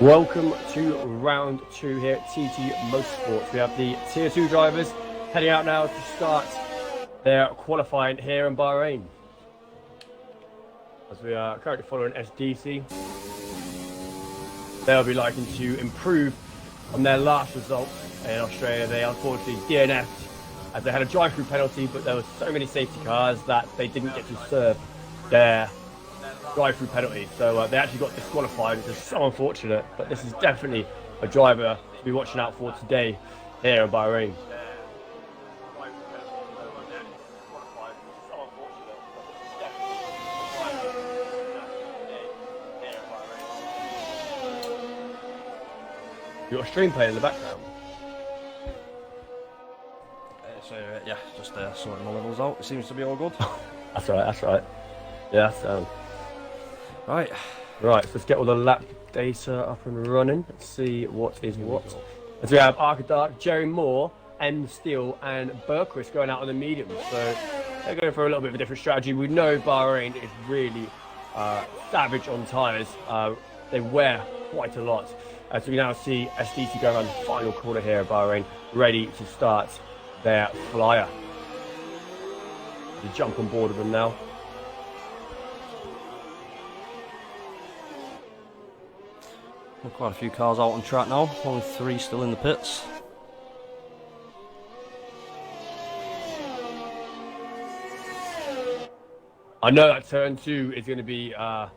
Welcome to round two here at TT Motorsports. We have the Tier 2 drivers heading out now to start their qualifying here in Bahrain. As we are currently following SDC, they'll be liking to improve on their last result in Australia. They unfortunately DNF'd as they had a drive-through penalty, but there were so many safety cars that they didn't get to serve their drive-through penalty, so they actually got disqualified, which is so unfortunate. But this is definitely a driver to be watching out for today here in Bahrain. You got a stream playing in the background. Yeah, just sorting the levels out. It seems to be all good. That's right. That's right. Yeah. Right. Right, so let's get all the lap data up and running. Let's see what is what. As we have Arkadark, Jerry Moore, M Steele, and Berquist going out on the medium. So they're going for a little bit of a different strategy. We know Bahrain is really savage on tyres. They wear quite a lot. So we now see SDC going around the final corner here at Bahrain, ready to start their flyer. To jump on board with them now. Quite a few cars out on track now, only 3 still in the pits. I know that turn 2 is going to be a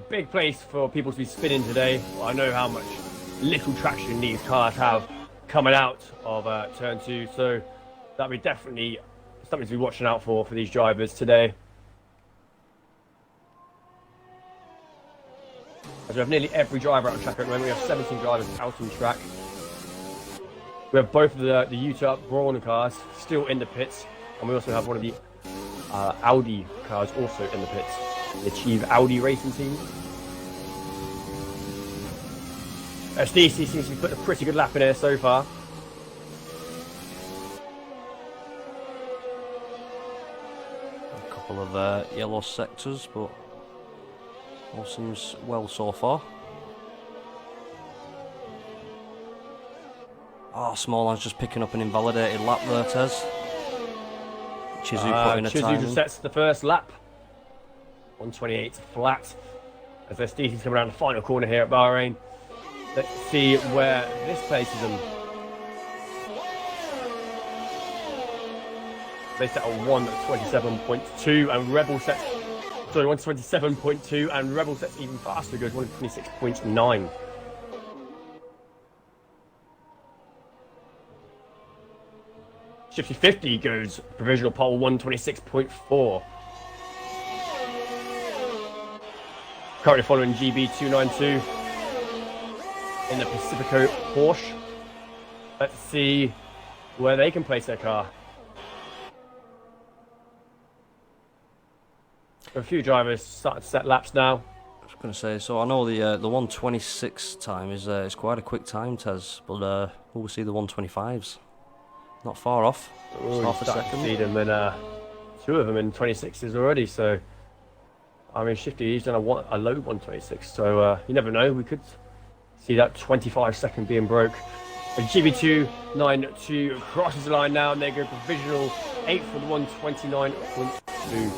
big place for people to be spinning today. I know how much little traction these cars have coming out of turn 2, so that'll be definitely something to be watching out for these drivers today. As we have nearly every driver out on track at the moment. We have 17 drivers out on track. We have both of the Utah Brawn cars still in the pits, and we also have one of the Audi cars also in the pits. The Achieve Audi racing team. SDC seems to be putting a pretty good lap in here so far. A couple of yellow sectors, but all seems well so far. Smallhand's just picking up an invalidated lap there, Tez. Chizu put in a time. Chizu sets the first lap. 128 flat. As SDC's coming around the final corner here at Bahrain. Let's see where this places them. They set a 127.2 and Rebel sets 127.2 and Rebel sets even faster, goes 126.9. Shifty 50 goes provisional pole 126.4. Currently following GB292 in the Pacifico Porsche. Let's see where they can place their car. A few drivers starting to set laps now. I was going to say, so I know the 126 time is quite a quick time, Tez, but we'll see the 125s. Not far off. Ooh, half a second. See them in, 2 of them in 26s already. So, I mean, Shifty, he's done a low 126. So you never know. We could see that 25-second being broke. And GB292 crosses the line now, and they go provisional 8 for the 129.2.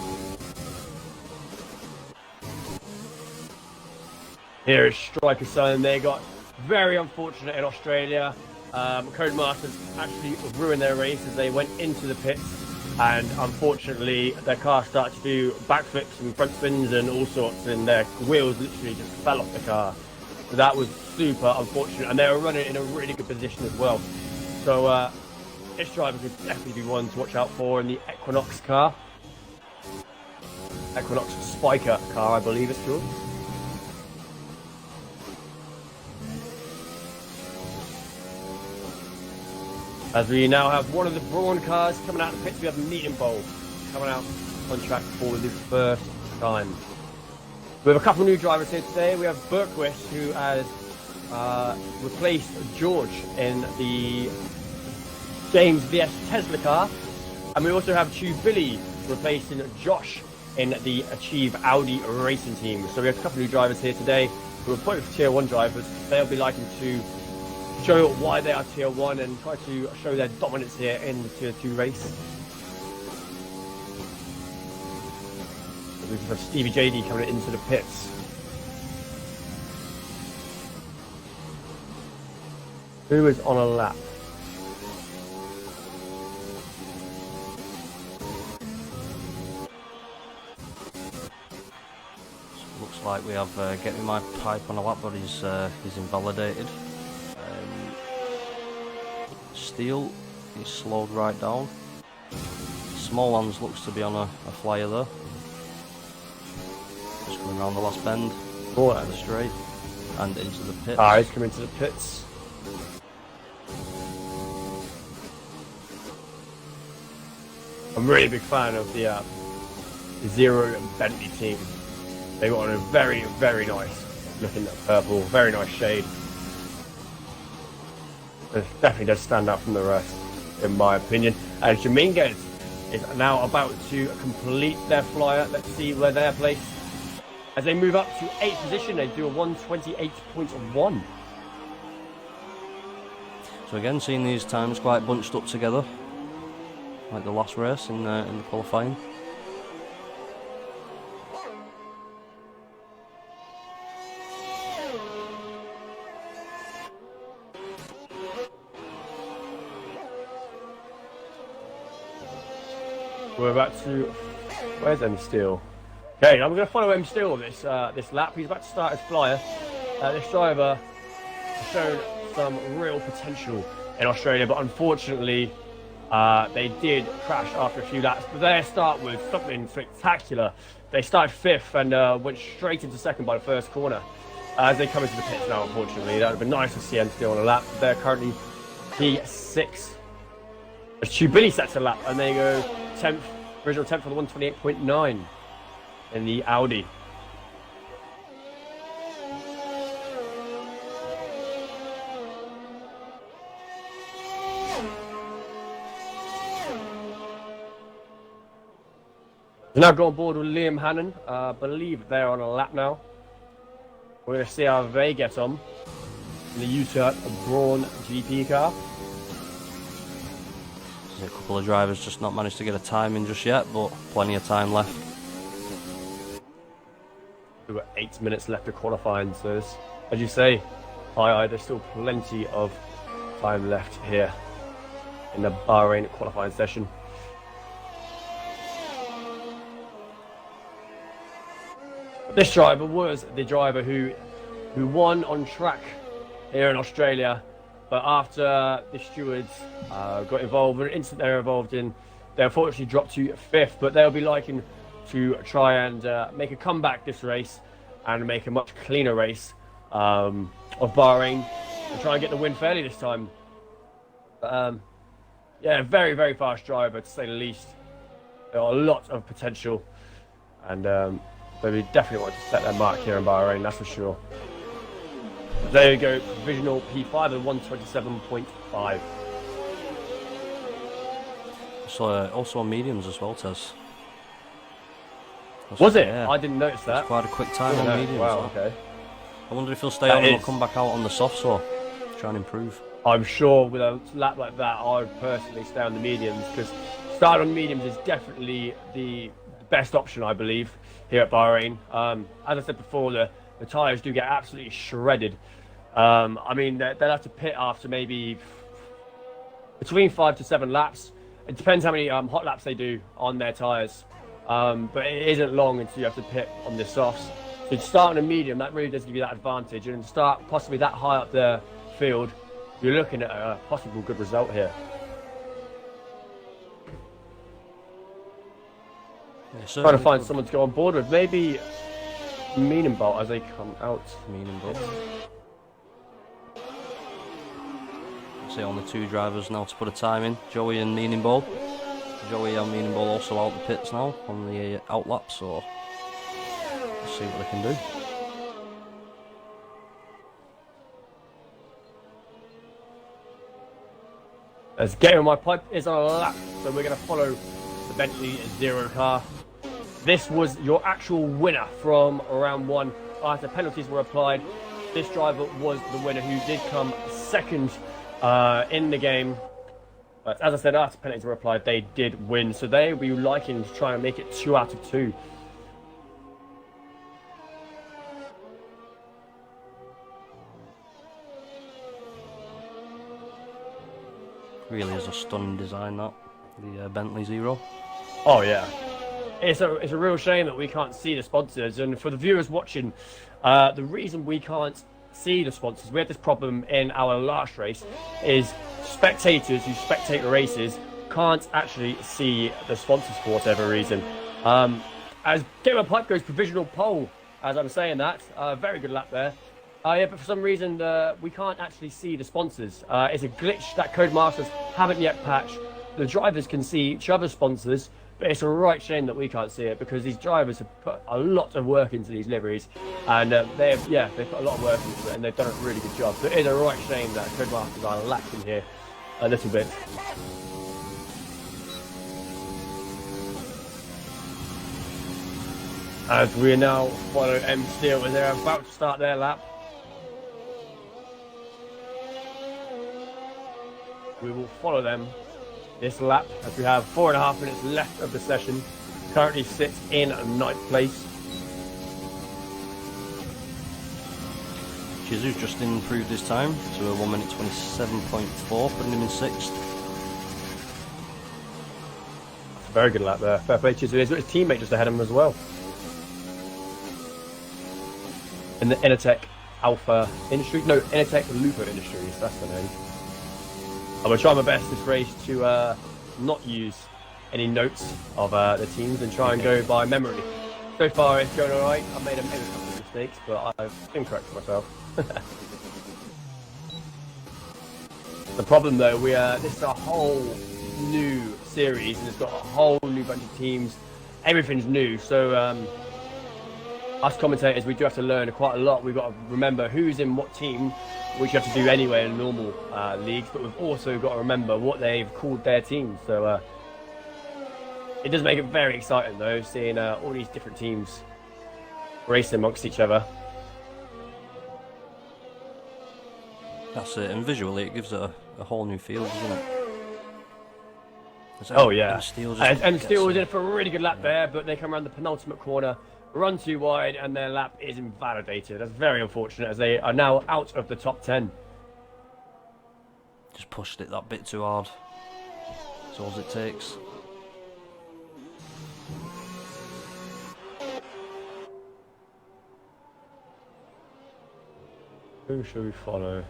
Here is Striker Sun. They got very unfortunate in Australia. Codemasters actually ruined their race as they went into the pits, and unfortunately their car started to do backflips and front spins and all sorts, and their wheels literally just fell off the car. So that was super unfortunate, and they were running in a really good position as well. So this driver could definitely be one to watch out for in the Equinox car. Equinox Spiker car, I believe it's called. As we now have one of the Brawn cars coming out of the pits, we have Medium Bowl coming out on track for the first time. We have a couple of new drivers here today. We have Berquist, who has replaced George in the James VS Tesla car. And we also have Chew Billy replacing Josh in the Achieve Audi racing team. So we have a couple of new drivers here today. who are both Tier 1 drivers. They'll be liking to show why they are Tier 1 and try to show their dominance here in the Tier 2 race. We have Stevie JD coming into the pits. Who is on a lap? Looks like we have Getting My Pipe on a lap, but he's invalidated. Steel, he's slowed right down. Small Hands looks to be on a flyer there. Just going around the last bend, straight, and into the pits. Ah, he's coming to the pits. I'm a really big fan of the Zero and Bentley team. They got on a very, very nice looking purple, very nice shade. It definitely does stand out from the rest, in my opinion. And Dominguez is now about to complete their flyer. Let's see where they're placed. As they move up to 8th position, they do a 1:28.1. So again, seeing these times quite bunched up together, like the last race in the qualifying. We're about to. Where's M Steel? Okay, I'm going to follow M Steel on this lap. He's about to start his flyer. This driver has shown some real potential in Australia, but unfortunately, they did crash after a few laps. But their start was something spectacular. They started 5th and went straight into 2nd by the first corner. As they come into the pits now, unfortunately, that would have been nice to see M Steel on a lap. They're currently P6. As Chubili sets a lap, and they go 10th, original 10th for the 1:28.9 in the Audi. We're now go on board with Liam Hannon. I believe they're on a lap now. We're going to see how they get on in the U-Turk Braun GP car. A couple of drivers just not managed to get a time in just yet, but plenty of time left. We've got 8 minutes left of qualifying, so as you say, there's still plenty of time left here in the Bahrain qualifying session. This driver was the driver who won on track here in Australia. But after the stewards got involved in an incident they were involved in, they unfortunately dropped to 5th. But they'll be liking to try and make a comeback this race and make a much cleaner race of Bahrain and try and get the win fairly this time. Yeah, very, very fast driver to say the least. There are a lot of potential, and they definitely want to set their mark here in Bahrain, that's for sure. There you go, provisional P5 and 1:27.5. So also on mediums as well, Tez. Was it? Yeah. I didn't notice that. It's quite a quick time on mediums. Wow, okay. I wonder if he'll stay on or come back out on the softs or try and improve. I'm sure with a lap like that, I would personally stay on the mediums, because starting on mediums is definitely the best option, I believe, here at Bahrain. As I said before, the tyres do get absolutely shredded. I mean, they'll have to pit after maybe between 5 to 7 laps. It depends how many hot laps they do on their tyres. But it isn't long until you have to pit on the softs. So to start on a medium, that really does give you that advantage. And to start possibly that high up the field, you're looking at a possible good result here. Yeah, trying to find someone to go on board with. Maybe Meanenbolt as they come out. Meanenbolt. See on the 2 drivers now to put a time in, Joey and Meanenbolt. Joey and Meanenbolt also out the pits now on the out lap, so let's see what they can do. As Getting My Pipe is on a lap, so we're going to follow the Bentley Zero car. This was your actual winner from round 1 after penalties were applied, this driver was the winner, who did come second in the game. But as I said, after penalties were applied, they did win. So they will be liking to try and make it 2 out of 2. Really is a stunning design, that, the Bentley Zero. Oh yeah, it's a real shame that we can't see the sponsors. And for the viewers watching, the reason we can't see the sponsors, we had this problem in our last race, is spectators who spectate the races can't actually see the sponsors for whatever reason. As Gamer Pipe goes provisional pole, as I'm saying that, very good lap there. Yeah, but for some reason we can't actually see the sponsors. It's a glitch that Codemasters haven't yet patched. The drivers can see each other's sponsors, but it's a right shame that we can't see it, because these drivers have put a lot of work into these liveries, and they've put a lot of work into it, and they've done a really good job. So it is a right shame that Codemasters are lacking here a little bit. As we now follow M Steel as they're about to start their lap. We will follow them this lap as we have 4.5 minutes left of the session. Currently sits in 9th place. Jesus just improved his time to a 1:27.4, putting him in 6th. Very good lap there. Fair play to his teammate just ahead of him as well. In the Innertech Alpha Industries, no, Innertech Lupo Industries, that's the name. I'm going to try my best this race to not use any notes of the teams and try and go by memory. So far it's going alright. I've made a couple of mistakes, but I've been correct for myself. The problem though, this is a whole new series and it's got a whole new bunch of teams. Everything's new, so us commentators, we do have to learn quite a lot. We've got to remember who's in what team, which you have to do anyway in normal leagues, but we've also got to remember what they've called their teams. So it does make it very exciting though, seeing all these different teams racing amongst each other. That's it, and visually it gives it a whole new feel, doesn't it? Oh yeah, and Steel was in for a really good lap there, but they come around the penultimate corner, run too wide, and their lap is invalidated. That's very unfortunate, as they are now out of the top 10. Just pushed it that bit too hard. That's all it takes. Who should we follow?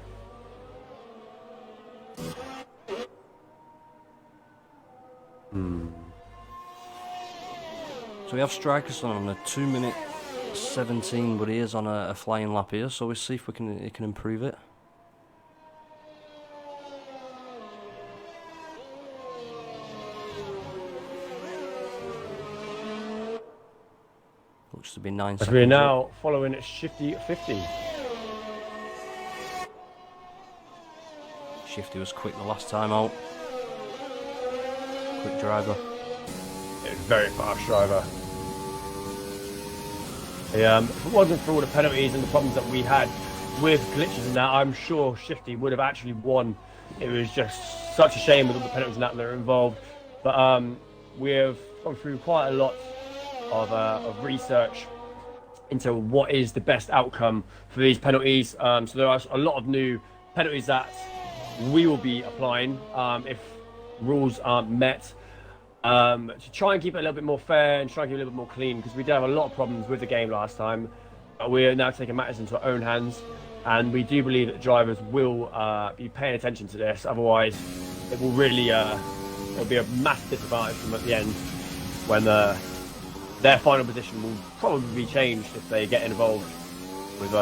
So we have Strikerson on a 2:17, but he is on a flying lap here, so we'll see if he can improve it. Looks to be 9 seconds. We're now following Shifty 50. Shifty was quick the last time out. Quick driver. Yeah, very fast driver. If it wasn't for all the penalties and the problems that we had with glitches and that, I'm sure Shifty would have actually won. It was just such a shame with all the penalties and that are involved. But we have gone through quite a lot of research into what is the best outcome for these penalties. So there are a lot of new penalties that we will be applying if rules aren't met, to try and keep it a little bit more fair and try and keep it a little bit more clean, because we did have a lot of problems with the game last time. We're now taking matters into our own hands, and we do believe that drivers will be paying attention to this. Otherwise it will really it'll be a massive disadvantage for them at the end, when their final position will probably be changed if they get involved with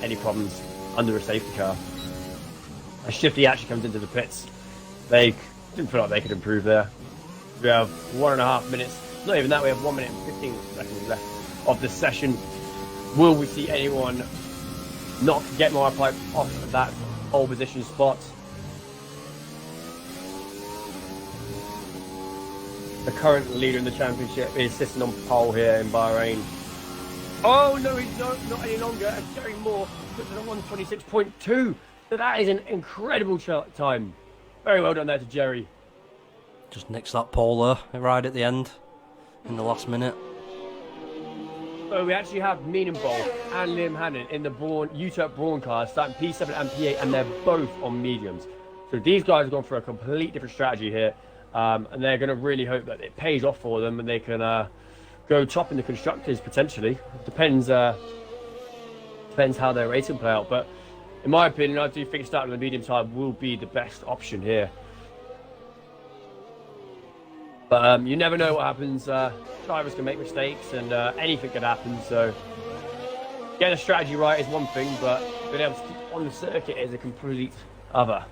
any problems under a safety car. As Shifty actually comes into the pits, they didn't feel like they could improve there. We have 1.5 minutes, not even that, we have 1 minute and 15 seconds left of the session. Will we see anyone not get more pipe off that pole position spot? The current leader in the championship is sitting on pole here in Bahrain. Oh no, he's not any longer. And Jerry Moore puts it on 126.2. So that is an incredible time. Very well done there to Jerry. Just nicks that pole there, right at the end, in the last minute. So we actually have Meaningbowl and Liam Hannon in the UTEP Brawn cars, starting P7 and P8, and they're both on mediums. So these guys have gone for a complete different strategy here, and they're going to really hope that it pays off for them and they can go top in the constructors potentially. Depends how their racing play out, but in my opinion, I do think starting on the medium side will be the best option here. But you never know what happens. Drivers can make mistakes and anything can happen. So getting a strategy right is one thing, but being able to keep on the circuit is a complete other.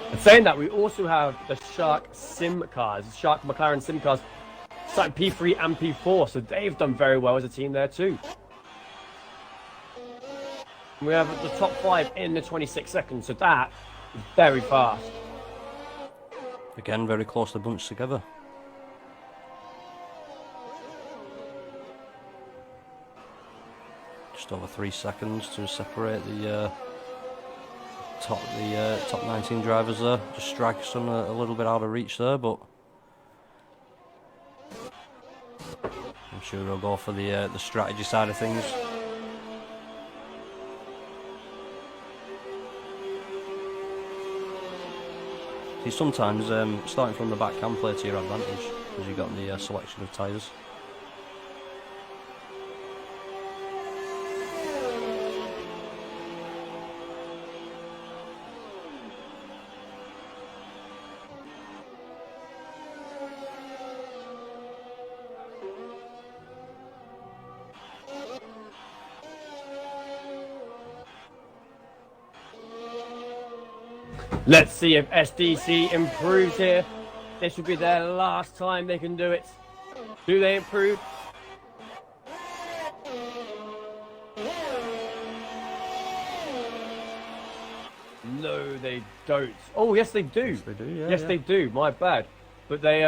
And saying that, we also have the Shark Sim cars, Shark McLaren Sim cars, starting P3 and P4. So they've done very well as a team there too. We have the top 5 in the 26 seconds. So that very fast. Again, very closely bunched together. Just over 3 seconds to separate the top 19 drivers there. Just strikes them a little bit out of reach there, but I'm sure they'll go for the strategy side of things. See, sometimes starting from the back can play to your advantage because you've got the selection of tyres. Let's see if SDC improves here. This will be their last time they can do it. Do they improve? No, they don't. Oh, yes, they do. Yes, they do. Yeah, yes, yeah. they do. My bad. But they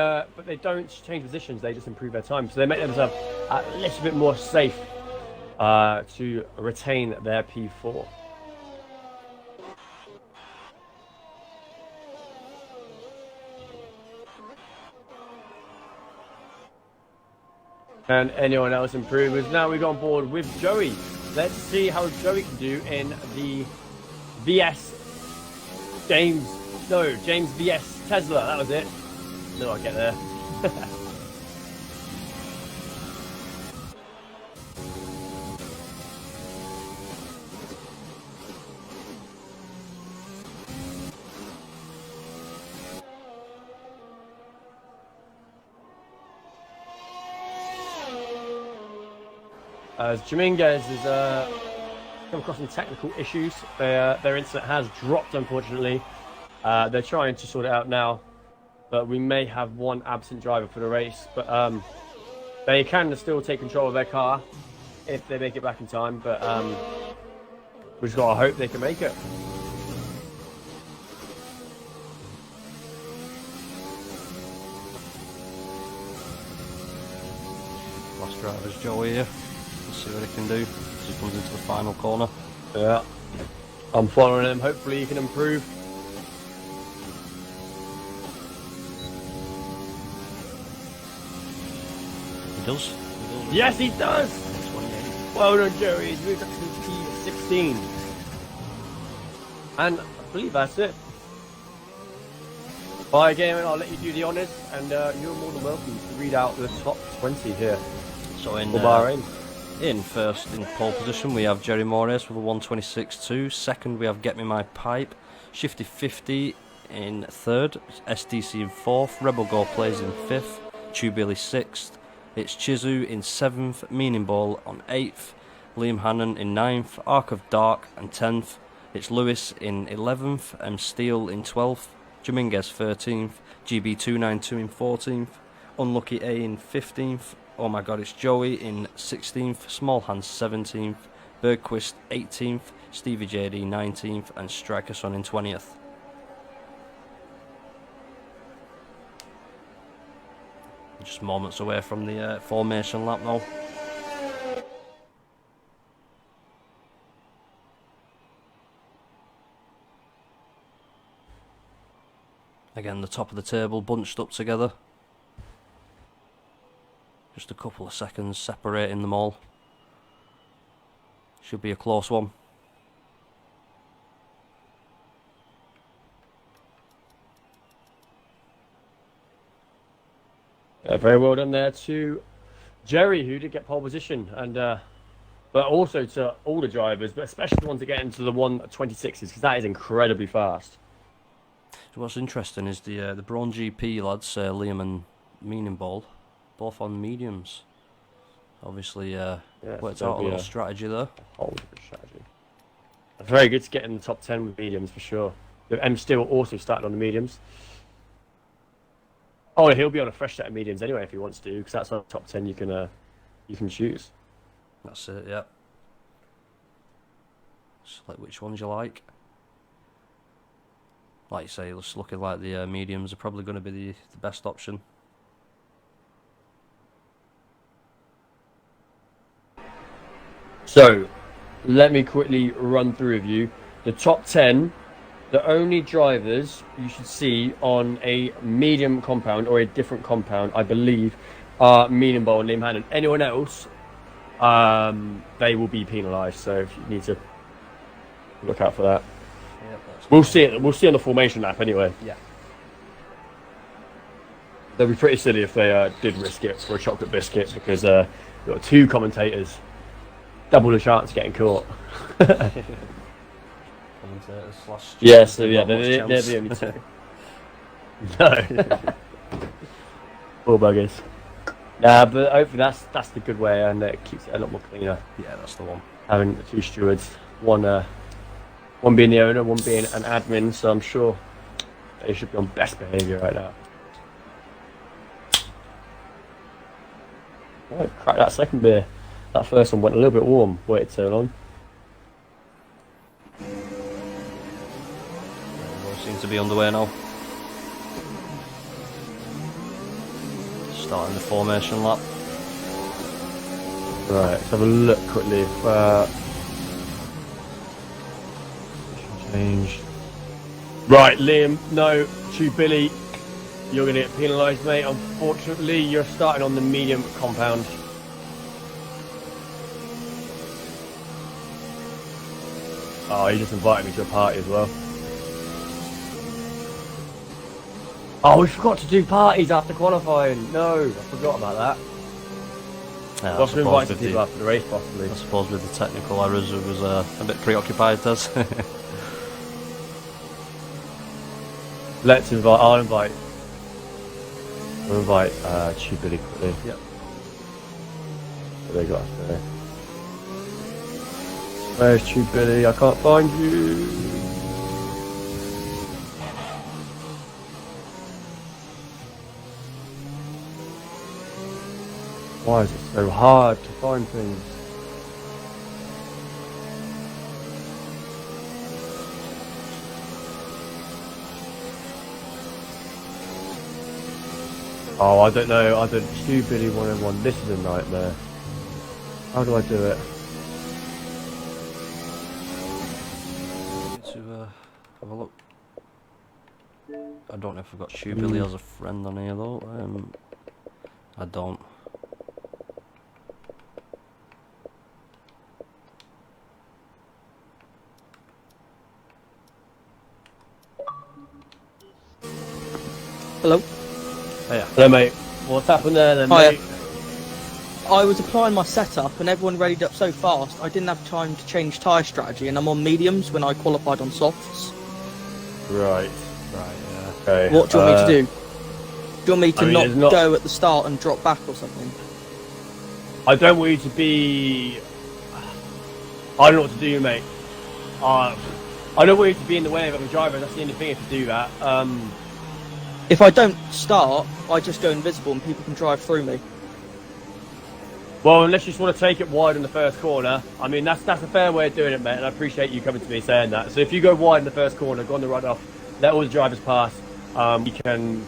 don't change positions. They just improve their time. So they make themselves a little bit more safe to retain their P4. And anyone else improvers? Now we go on board with Joey. Let's see how Joey can do in the James VS Tesla. That was it. No, I'll get there. As Dominguez has come across some technical issues, their incident has dropped, unfortunately. They're trying to sort it out now, but we may have one absent driver for the race. But they can still take control of their car if they make it back in time. But we just gotta hope they can make it. Last driver's Joey here. Let's see what he can do as he comes into the final corner. Yeah, I'm following him. Hopefully he can improve. He does. Yes, he does. Well done, Joey. He's moved up to P16. And I believe that's it. Bye, Game, and I'll let you do the honours. And you're more than welcome to read out the top 20 here. So in Bahrain. In first, in pole position, we have Jerry Morris with a 126.2. Second, we have Get Me My Pipe. Shifty 50 in third. SDC in fourth. Rebel Go plays in fifth. Tubilly sixth. It's Chizu in seventh. Meaning Ball on eighth. Liam Hannon in ninth. Arc of Dark in 10th. It's Lewis in 11th. M. Steele in 12th. Dominguez 13th. GB292 in 14th. Unlucky A in 15th. Oh my god, it's Joey in 16th, Smallhands 17th, Bergquist 18th, Stevie JD 19th, and Strikerson in 20th. Just moments away from the formation lap now. Again, the top of the table bunched up together. Just a couple of seconds separating them all. Should be a close one. Very well done there to Jerry, who did get pole position, and but also to all the drivers, but especially the ones that get into the 126s, because that is incredibly fast. So what's interesting is the Braun GP lads, Liam and Meaningbowl, both on mediums. Obviously, worked out a little strategy there. A whole different strategy. It's very good to get in the top 10 with mediums for sure. M Steel also started on the mediums. Oh, he'll be on a fresh set of mediums anyway if he wants to, because that's on the top 10 you can choose. That's it, yeah. Select which ones you like. Like you say, it's looking like the mediums are probably going to be the best option. So, let me quickly run through with you. The top 10, the only drivers you should see on a medium compound or a different compound, I believe, are Meaningbowl and Liam Hannon. Anyone else, they will be penalised. So if you need to look out for that. Yep, We'll see it. We'll see on the formation lap anyway. Yeah. They'll be pretty silly if they did risk it for a chocolate biscuit, because you've got two commentators, double the chance of getting caught. Yeah, so yeah, they're the only two. No. Poor buggers. Nah, but hopefully that's the good way, and it keeps it a lot more cleaner. Yeah, that's the one. Having the two stewards, one being the owner, one being an admin, so I'm sure they should be on best behaviour right now. Oh, crack that second beer. That first one went a little bit warm. Waited so long. Seems to be underway now. Starting the formation lap. Right, let's have a look quickly if change. Right, Liam, no, Billy, you're going to get penalised, mate. Unfortunately, you're starting on the medium compound. Oh, he just invited me to a party as well. Oh, we forgot to do parties after qualifying. No, I forgot about that. Yeah, We'll have to invite some people after the race, possibly. I suppose with the technical errors, it was a bit preoccupied with us. Let's invite. I'll invite Billy quickly. Yep. What they got us there? Where's Billy? I can't find you. Why is it so hard to find things? Oh, I don't know. I don't. Billy 101. This is a nightmare. How do I do it? To have a look. I don't know if I've got Billy as a friend on here though. I don't. Hello? Yeah. Hello, mate. What's happened there then, Hiya. mate? I was applying my setup and everyone readied up so fast I didn't have time to change tyre strategy, and I'm on mediums when I qualified on softs. Right. Right, yeah. Okay. What do you want me to do? Do you want me to there's not go at the start and drop back or something? I don't want you to be... I don't know what to do, mate. I don't want you to be in the way of other drivers. That's the only thing if you do that. If I don't start, I just go invisible and people can drive through me. Well, unless you just want to take it wide in the first corner. I mean, that's a fair way of doing it, mate, and I appreciate you coming to me saying that. So if you go wide in the first corner, go on the right off, let all the drivers pass, we can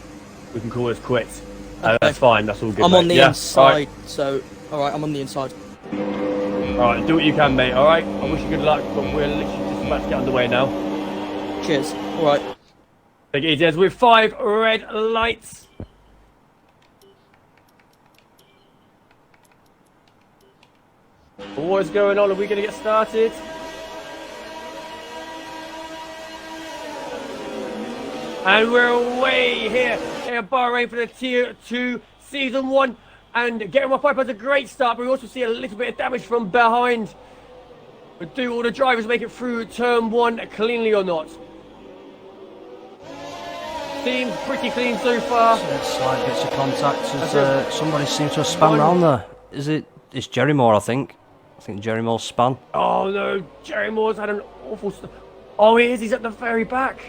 call this quits. That's fine. That's all good. I'm mate. on the Yeah, inside, so alright, I'm on the inside. All right, do what you can, mate. All right. I wish you good luck, but we're literally just about to get underway now. Cheers. Alright. Take it easy, as with 5 red lights. What is going on? Are we going to get started? And we're away here in Bahrain for the Tier 2 Season 1. And getting my pipe has a great start, but we also see a little bit of damage from behind. But do all the drivers make it through Turn 1 cleanly or not? Seems pretty clean so far. Slight bits of contact as somebody seems to have spun round there. It's Jerry Moore, I think. I think Jerry Moore's spun. Oh no, Jerry Moore's had an awful Oh, he is. He's at the very back.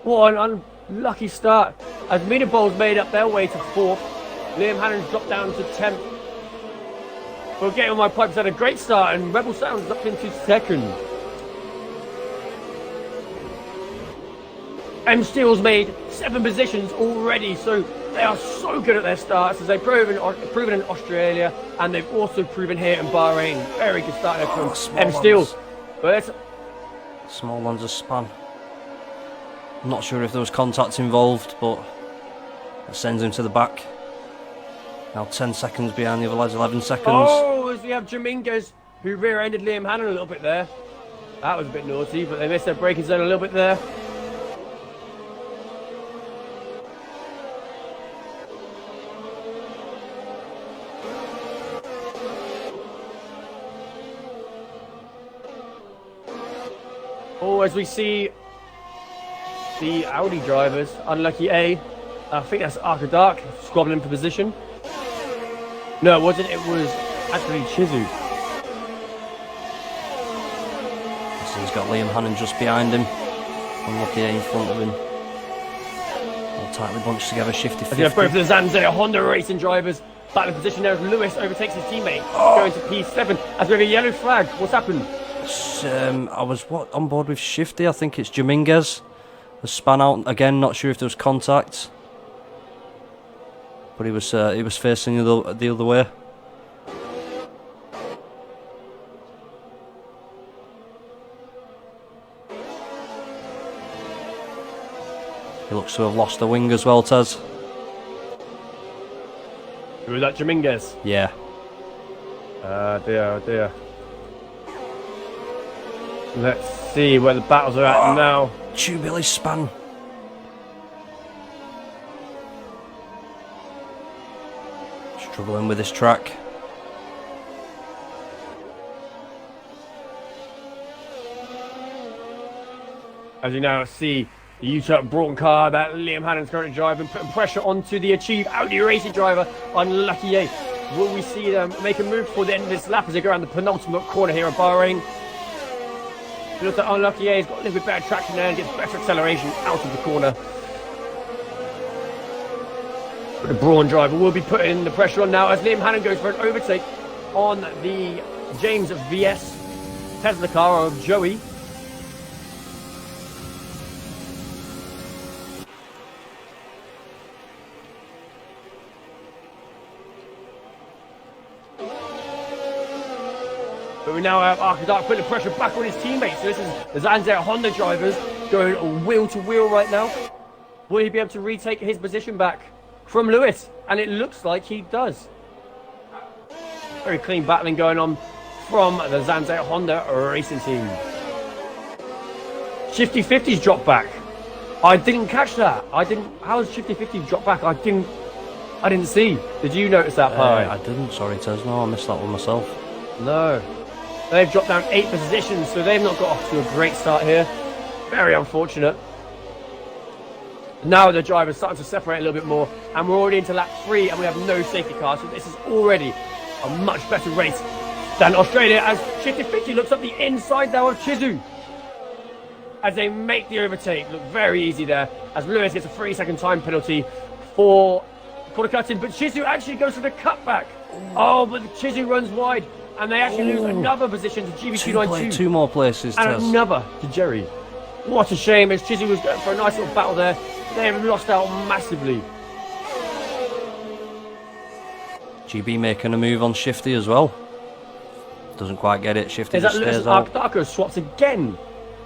What an unlucky start. As Minabol's made up their way to 4th. Liam Hannon's dropped down to 10th. But Getting On My Pipes had a great start, and Rebel Sounds up into 2nd. M Steel's made 7 positions already, so they are so good at their starts, as they've proven in Australia, and they've also proven here in Bahrain. Very good start there from M Steel. But small ones are spun. I'm not sure if there was contact involved, but it sends him to the back. Now 10 seconds behind the other lads, 11 seconds. Oh, as we have Jamingas, who rear-ended Liam Hannon a little bit there. That was a bit naughty, but they missed their braking zone a little bit there. Oh, as we see the Audi drivers, unlucky A. I think that's Arca Dark squabbling for position. No, it wasn't. It was actually Chizu. So he's got Liam Hannon just behind him. Unlucky A in front of him. All tightly bunched together, shifty 50. Both of the Zanzare Honda racing drivers battling position there as Lewis overtakes his teammate, going to P7 as we have a yellow flag. What's happened? I was on board with Shifty. I think it's Jaminguez. The span out again. Not sure if there was contact, but he was facing the other way. He looks to have lost a wing as well, Tez. Who was that, Jaminguez? Yeah. Dear. Let's see where the battles are at now. Tubular span. Struggling with this track. As you now see, the U-turn Broughton car that Liam Hannon's currently driving, putting pressure onto the Achieve Audi racing driver, unlucky A. Will we see them make a move for the end of this lap as they go around the penultimate corner here at Bahrain? It looks like unlucky A has got a little bit better traction there and gets better acceleration out of the corner. But the Brawn driver will be putting the pressure on now as Liam Hannon goes for an overtake on the James VS Tesla car of Joey. But we now have Arca Dark putting the pressure back on his teammates. So this is the Zanzare Honda drivers going wheel to wheel right now. Will he be able to retake his position back from Lewis? And it looks like he does. Very clean battling going on from the Zanzare Honda racing team. Shifty 50's dropped back. I didn't catch that. How has Shifty 50 dropped back? I didn't see. Did you notice that, Pi? I didn't, sorry Tez. No, I missed that one myself. No. They've dropped down 8 positions, so they've not got off to a great start here. Very unfortunate. Now the driver's starting to separate a little bit more, and we're already into lap 3, and we have no safety car, so this is already a much better race than Australia, as Shifty 50 looks up the inside now of Chizu. As they make the overtake, look very easy there, as Lewis gets a 3-second time penalty for the cut-in, but Chizu actually goes for the cutback. Oh, but Chizu runs wide. And they actually lose another position to GB292. Two more places, and Tez. another to Jerry. What a shame, as Chizzy was going for a nice little battle there. They have lost out massively. GB making a move on Shifty as well. Doesn't quite get it. Shifty Is that just Lewis stays and out. Arcadarco swapped again?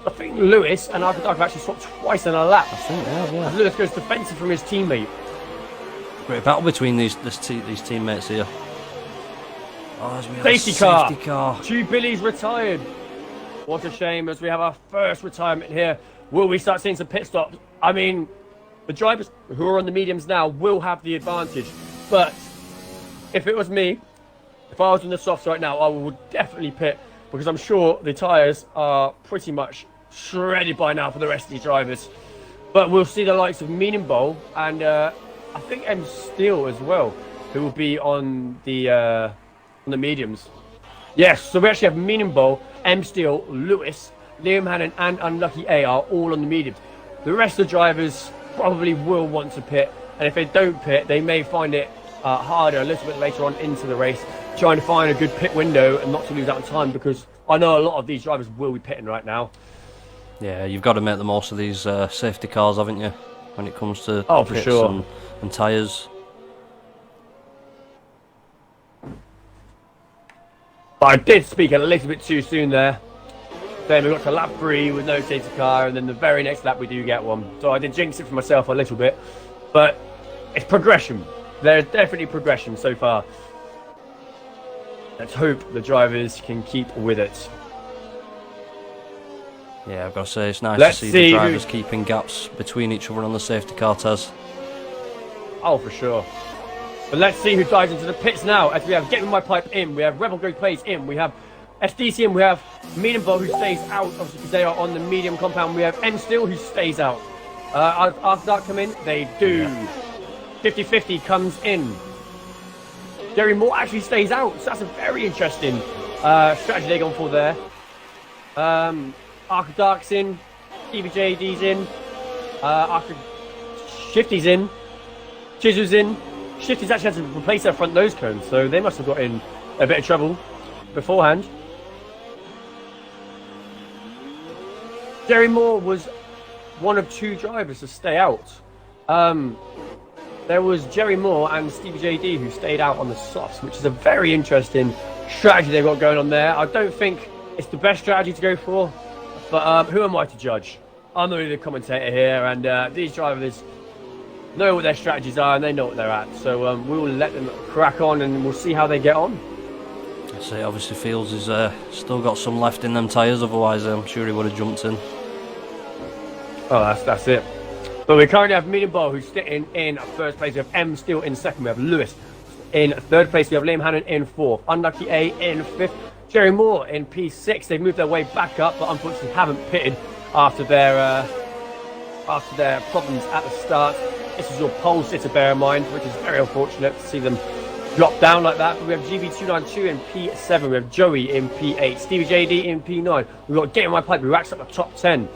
I think Lewis and Arcadarco have actually swapped twice in a lap. I think, yeah. As Lewis goes defensive from his teammate. Great battle between these teammates here. Oh, as we have Safety a car. safety car. Two Billies retired. What a shame as we have our first retirement here. Will we start seeing some pit stops? I mean, the drivers who are on the mediums now will have the advantage. But if it was me, if I was in the softs right now, I would definitely pit because I'm sure the tyres are pretty much shredded by now for the rest of these drivers. But we'll see the likes of Meaning Bowl and I think M Steel as well, who will be on the mediums. Yes, so we actually have Meaning Bowl, M Steel, Lewis, Liam Hannon and Unlucky A are all on the mediums. The rest of the drivers probably will want to pit, and if they don't pit, they may find it harder a little bit later on into the race, trying to find a good pit window and not to lose out on time, because I know a lot of these drivers will be pitting right now. Yeah, you've got to make the most of these safety cars, haven't you, when it comes to Oh, for pits sure. and tyres. But I did speak a little bit too soon there. Then we got to lap 3 with no safety car, and then the very next lap we do get one. So I did jinx it for myself a little bit, but it's progression. There's definitely progression so far. Let's hope the drivers can keep with it. Yeah, I've got to say, it's nice Let's to see see the drivers keeping gaps between each other on the safety car, Taz. Oh, for sure. But let's see who dives into the pits now. As we have Get Me My Pipe in, we have Rebel Go Plays in, we have SDC in, we have Mean and Bo who stays out, obviously because they are on the medium compound. We have M Steel who stays out. After that come in, they do. 50-50 comes in. Jerry Moore actually stays out, so that's a very interesting strategy they've gone for there. Arca Dark's in, Stevie JD's in, Shifty's in, Chizu's in. Shifty's actually had to replace their front nose cones, so they must have got in a bit of trouble beforehand. Jerry Moore was one of 2 drivers to stay out. There was Jerry Moore and Stevie JD who stayed out on the softs, which is a very interesting strategy they've got going on there. I don't think it's the best strategy to go for, but who am I to judge? I'm only the commentator here, and these drivers know what their strategies are and they know what they're at. So we'll let them crack on and we'll see how they get on. I say, obviously Fields has still got some left in them tyres, otherwise I'm sure he would have jumped in. Oh, that's it. But we currently have Meaning Bowl who's sitting in first place. We have M Steel in second. We have Lewis in third place. We have Liam Hannon in fourth. Unlucky A in fifth. Jerry Moore in P6. They've moved their way back up, but unfortunately haven't pitted after their problems at the start. This is your pole sitter, bear in mind, which is very unfortunate to see them drop down like that. But we have GB292 in P7. We have Joey in P8. Stevie JD in P9. We've got Get In My Pipe, who racks up the top 10.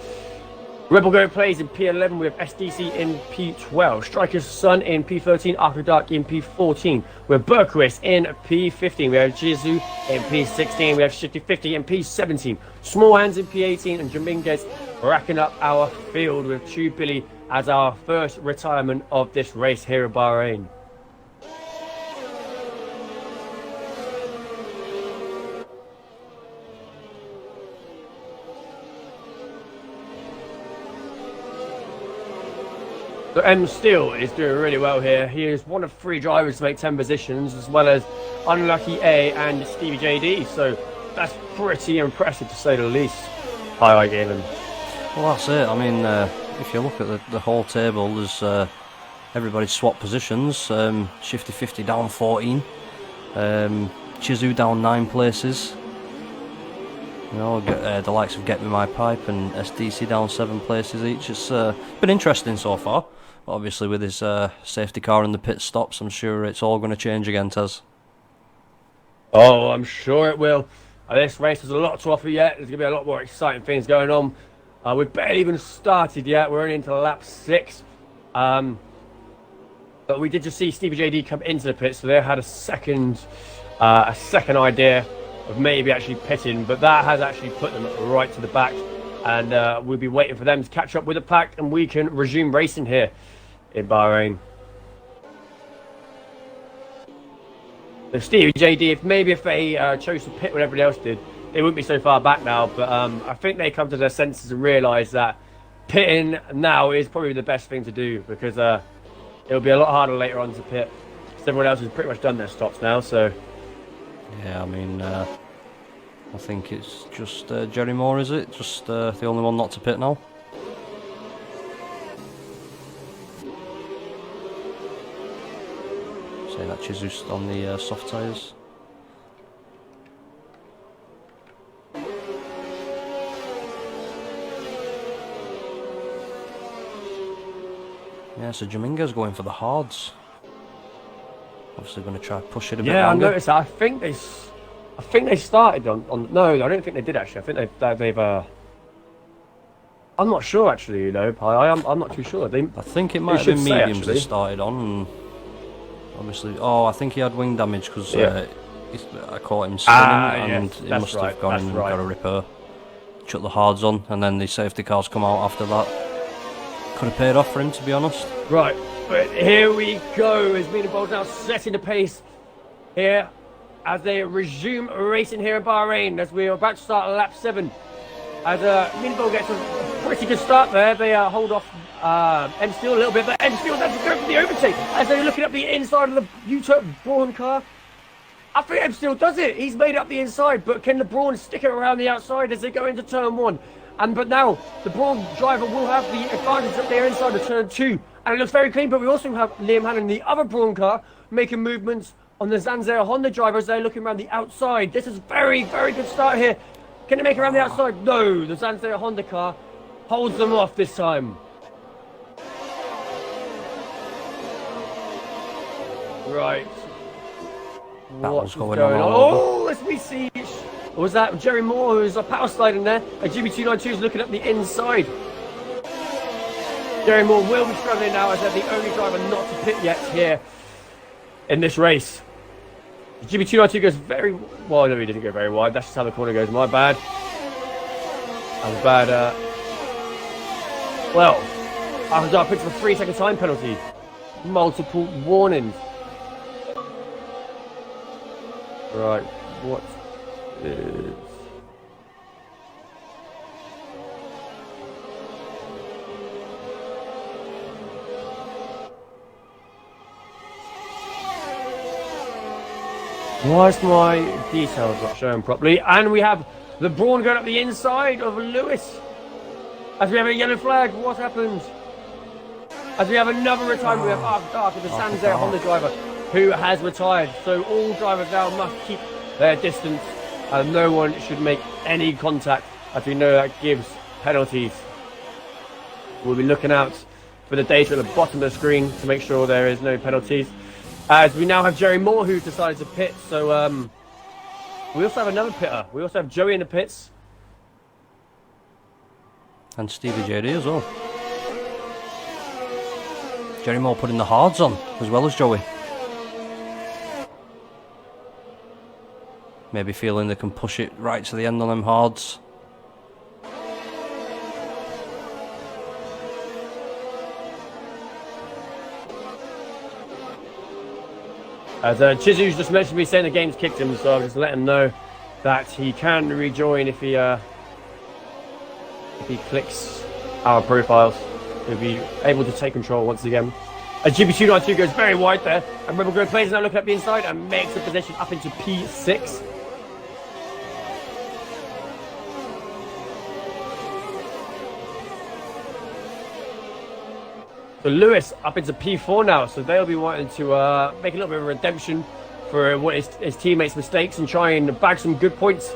Rebel Go Plays in P11. We have SDC in P12. Striker's Son in P13. Arca Dark in P14. We have Berkowitz in P15. We have Jizu in P16. We have Shifty 50 in P17. Small Hands in P18. And Dominguez racking up our field with Tube Billy as our first retirement of this race here in Bahrain. So M Steel is doing really well here. He is one of 3 drivers to make 10 positions, as well as Unlucky A and Stevie JD. So that's pretty impressive to say the least. Hi, Galen. Well, that's it. I mean, if you look at the whole table, there's everybody swapped positions. Shifty 50 down 14. Chizu down 9 places. You know, the likes of Get Me My Pipe and SDC down 7 places each. It's been interesting so far. Obviously, with his safety car and the pit stops, I'm sure it's all going to change again, Taz. Oh, I'm sure it will. This race has a lot to offer yet. There's going to be a lot more exciting things going on. We've barely even started yet. We're only into lap 6. But we did just see Stevie JD come into the pit, so they had a second idea of maybe actually pitting, but that has actually put them right to the back, and we'll be waiting for them to catch up with the pack, and we can resume racing here in Bahrain. So Steve, JD, if they chose to pit what everybody else did, they wouldn't be so far back now. But I think they come to their senses and realise that pitting now is probably the best thing to do, because it'll be a lot harder later on to pit. Because everyone else has pretty much done their stops now. So Yeah, I mean, I think it's just Jerry Moore, is it? Just the only one not to pit now. Say that Jesus on the soft tyres. Yeah, so Dominguez going for the hards. Obviously going to try push it a bit yeah, longer. I noticed that. I think they started on. No, I don't think they did actually. I think they've. I'm not sure actually. You know, I'm not too sure. I think it might have been mediums they started on. And obviously, I think he had wing damage because I caught him spinning and he must have gone and got a repair. Chuck the hards on, and then the safety cars come out after that. Could have paid off for him, to be honest. Right, but here we go. As Mina Bolt now setting the pace here as they resume racing here in Bahrain, as we are about to start lap 7. As Mina Bolt gets a pretty good start there. They hold off M Steel a little bit, but M Steel has to go for the overtake as they're looking up the inside of the U-turn Braun car. I think M Steel does it. He's made up the inside, but can the Braun stick it around the outside as they go into turn 1? But now the Braun driver will have the advantage up there inside of turn 2, and it looks very clean. But we also have Liam Hannon, the other Braun car, making movements on the Zanzare Honda driver as they're looking around the outside. This is very, very good start here. Can they make it around the outside? No, the Zanzare Honda car holds them off this time. Right. What's going on? Oh, let's see. Was that Jerry Moore who's a power sliding there? And Jimmy 292 is looking up the inside. Jerry Moore will be struggling now as they're the only driver not to pit yet here in this race. Jimmy 292 goes very well. No, he didn't go very wide. That's just how the corner goes. My bad. That was bad. Well, I was picked for a 3-second time penalty. Multiple warnings. Right. What is... Why is my details not showing properly? And we have the Braun going up the inside of Lewis. As we have a yellow flag, what happens? As we have another retirement, we have Arthur Dark, the Sanzare Honda driver, who has retired. So all drivers now must keep their distance, and no one should make any contact, as we know that gives penalties. We'll be looking out for the data at the bottom of the screen to make sure there is no penalties. As we now have Jerry Moore, who's decided to pit. So we also have another pitter. We also have Joey in the pits. And Stevie JD as well. Jerry Moore putting the hards on, as well as Joey. Maybe feeling they can push it right to the end on them hards. As Chizu's just mentioned me saying the game's kicked him, so I'll just let him know that he can rejoin if he clicks our profiles. He'll be able to take control once again. As GB292 goes very wide there, and Rebel Girl plays now looking up the inside and makes the position up into P6. So Lewis up into P4 now, so they'll be wanting to make a little bit of a redemption for what his teammates' mistakes and try and bag some good points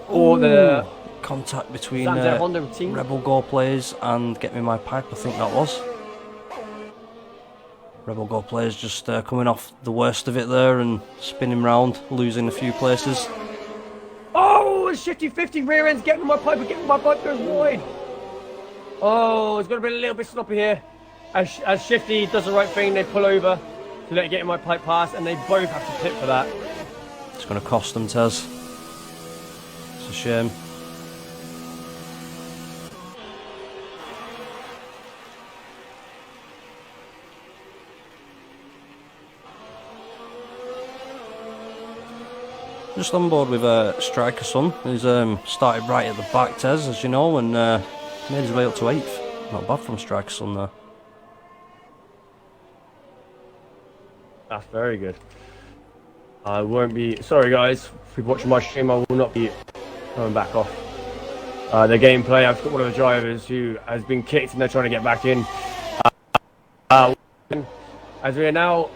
for the contact between Honda team. Rebel Go players and Get Me My Pipe, I think that was. Rebel Go players just coming off the worst of it there and spinning round, losing a few places. Oh, it's 50-50 rear ends, Get Me My Pipe, but Get Me My Pipe goes wide. Oh, it's going to be a little bit sloppy here. As Shifty does the right thing, they pull over to let Get In My Pipe pass, and they both have to pit for that. It's going to cost them, Tez. It's a shame. Just on board with Striker Son, who's started right at the back, Tez, as you know, and made his way up to 8th. Not bad from Striker Son there. That's very good. I won't be... Sorry, guys. If you're watching my stream, I will not be coming back off. The gameplay, I've got one of the drivers who has been kicked and they're trying to get back in. As we are now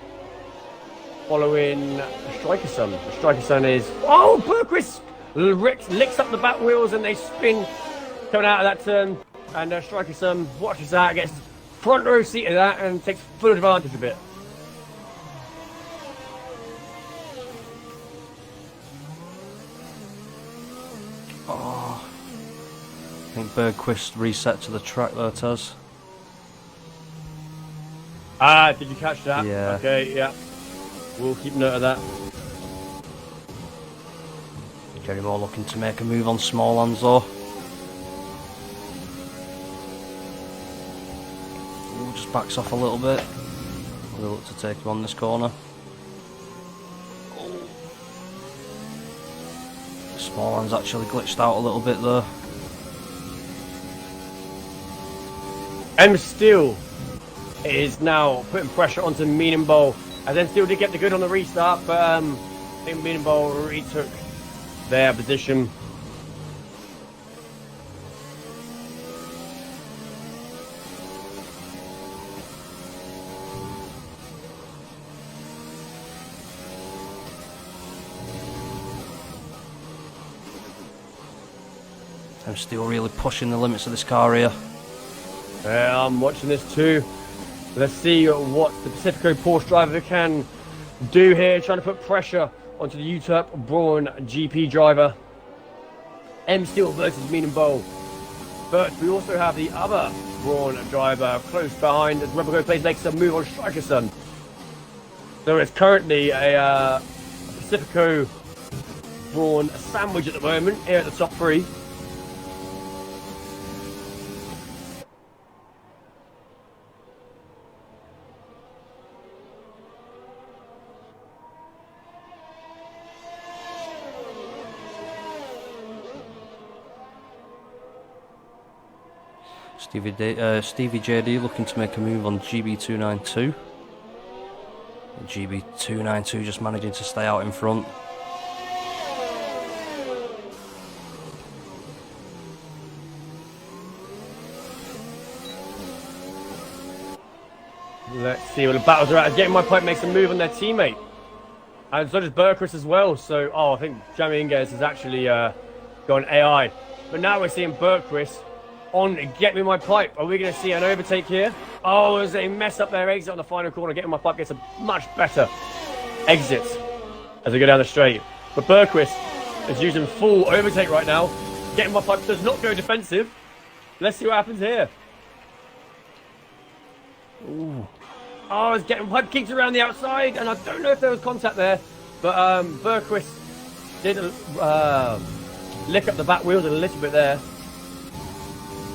following Striker Son. Striker Son is... Oh, Berquist licks up the back wheels and they spin coming out of that turn. And Striker Son watches that, gets front row seat of that and takes full advantage of it. Oh, I think Bergquist reset to the track there, Tez. Ah, did you catch that? Yeah. Okay, yeah. We'll keep note of that. Jerry Moore looking to make a move on Smalllands though. Ooh, just backs off a little bit. We'll look to take him on this corner. Smalllands actually glitched out a little bit there. M Steel is now putting pressure onto Meaning Bowl. And then Steel did get the good on the restart, but I think Meaning Bowl retook their position. I'm still really pushing the limits of this car here. Yeah, I'm watching this too. Let's see what the Pacifico Porsche driver can do here, trying to put pressure onto the UTERP Braun GP driver. M Steel versus Meaning Bowl. But we also have the other Braun driver close behind as Rebel Go Plays makes a move on Striker Son. So it's currently a Pacifico Braun sandwich at the moment here at the top 3. Stevie JD looking to make a move on GB292. GB292 just managing to stay out in front. Let's see what the battles are at. Getting My Pipe makes a move on their teammate. And so does Berquist as well. So, I think Jamie Inges has actually gone AI. But now we're seeing Berquist on Get Me My Pipe. Are we going to see an overtake here? Oh, as they mess up their exit on the final corner, Get Me My Pipe gets a much better exit as they go down the straight. But Berquist is using full overtake right now. Get Me My Pipe does not go defensive. Let's see what happens here. Ooh. Oh, it's Get Me My Pipe keeps around the outside, and I don't know if there was contact there, but Berquist did lick up the back wheels a little bit there.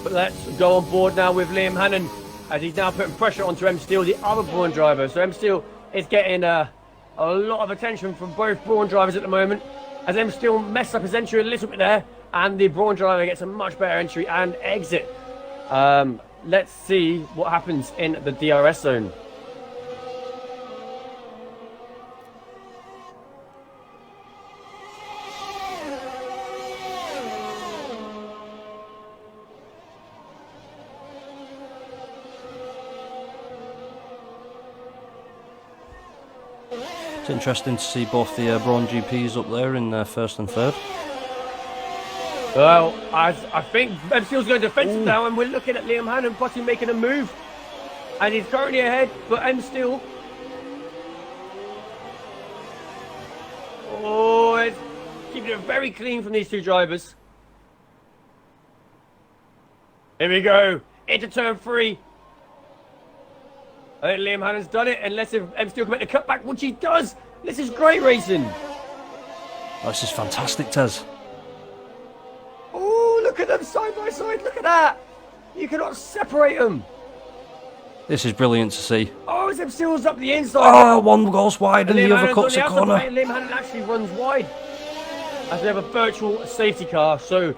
But let's go on board now with Liam Hannon as he's now putting pressure onto M Steel, the other Braun driver. So M Steel is getting a lot of attention from both Braun drivers at the moment as M Steel messed up his entry a little bit there and the Braun driver gets a much better entry and exit. Let's see what happens in the DRS zone. It's interesting to see both the Braun GPs up there in first and third. Well, I think M Steel's going defensive now, and we're looking at Liam Hannon possibly making a move. And he's currently ahead, but M Steel. Oh, it's keeping it very clean from these two drivers. Here we go, into turn 3. I think Liam Hannon's done it, unless if M Steel can make the cutback, which he does. This is great racing. Oh, this is fantastic, Tez. Oh, look at them side by side. Look at that. You cannot separate them. This is brilliant to see. Oh, M Steel's up the inside. Oh, one goes wide and the other cuts a corner. Liam Hannon actually runs wide. as we have a virtual safety car. So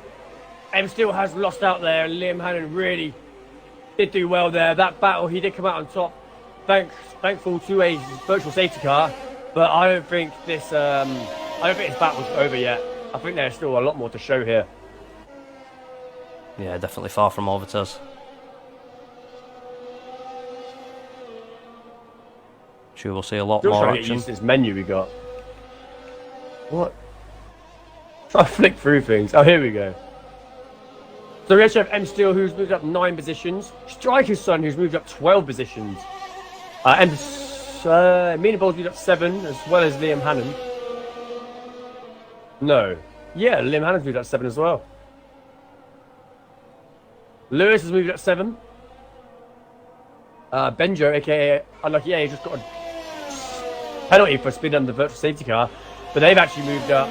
M still has lost out there, and Liam Hannon really did do well there. That battle, he did come out on top. Thankful to a virtual safety car, but I don't think this battle's over yet. I think there's still a lot more to show here. Yeah, definitely far from over, Tez. Sure, we'll see a lot Still more trying to get action. used to this menu we got. What? Try to flick through things. Oh, here we go. So we actually have M Steel, who's moved up 9 positions. Striker's Son, who's moved up 12 positions. Meaningful's moved up 7, as well as Liam Hannon. No. Yeah, Liam Hannon's moved up 7 as well. Lewis has moved up 7. Benjo, aka Unlucky A, just got a penalty for speeding under the virtual safety car. But they've actually moved up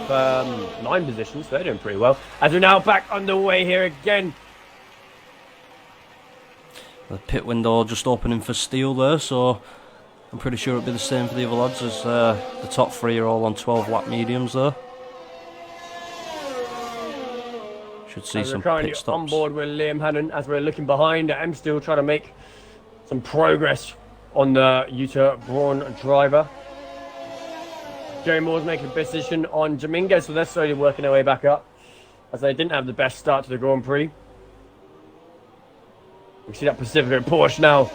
9 positions, so they're doing pretty well. As we're now back underway here again. The pit window just opening for Steele there, so I'm pretty sure it'll be the same for the other lads, as the top 3 are all on 12 lap mediums there. Should see some currently pit stops. on board with Liam Hannon as we're looking behind. I'm still trying to make some progress on the Utah Braun driver. Jerry Moore's making a position on Dominguez, so they're slowly working their way back up, as they didn't have the best start to the Grand Prix. We see that Pacifica Porsche now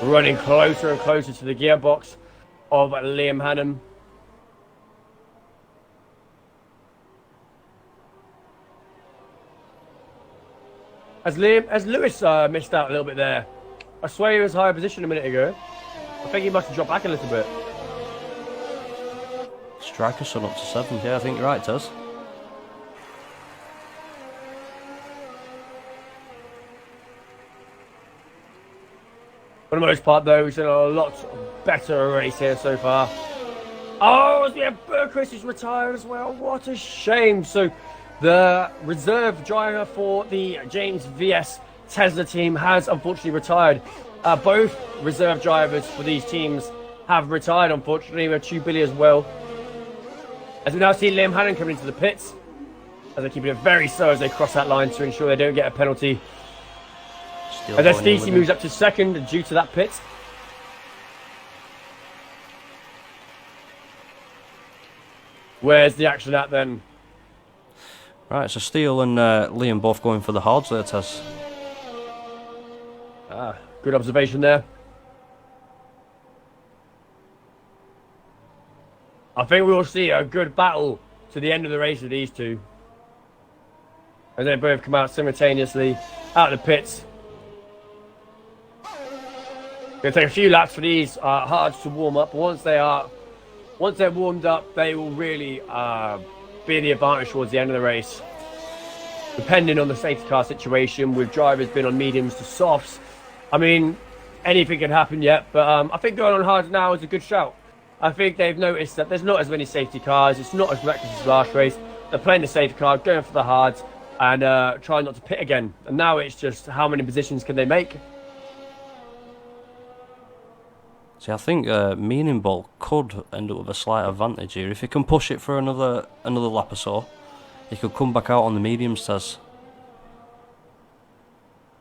running closer and closer to the gearbox of Liam Hannon. As Lewis missed out a little bit there. I swear he was higher position a minute ago. I think he must have dropped back a little bit. Striker's Son up to 7th, yeah, I think you're right, Tez. For the most part, though, we've seen a lot better race here so far. Oh, we have Burquist who's retired as well. What a shame. So, the reserve driver for the James VS Tesla team has unfortunately retired. Both reserve drivers for these teams have retired, unfortunately. We have Billy as well. As we now see Liam Hannon coming into the pits, as they're keeping it very slow as they cross that line to ensure they don't get a penalty. Still As going in SDC with moves him. up to 2nd due to that pit. Where's the action at then? Right, so Steele and Liam both going for the hards there, Tez. Good observation there. I think we'll see a good battle to the end of the race with these two. And they both come out simultaneously out of the pits. Gonna take a few laps for these hards to warm up. Once they're warmed up, they will really be the advantage towards the end of the race. Depending on the safety car situation, with drivers being on mediums to softs, I mean, anything can happen yet. But I think going on hards now is a good shout. I think they've noticed that there's not as many safety cars. It's not as reckless as last race. They're playing the safety car, going for the hards, and trying not to pit again. And now it's just how many positions can they make. See, I think Meaningful could end up with a slight advantage here. If he can push it for another lap or so, he could come back out on the mediums, Tez.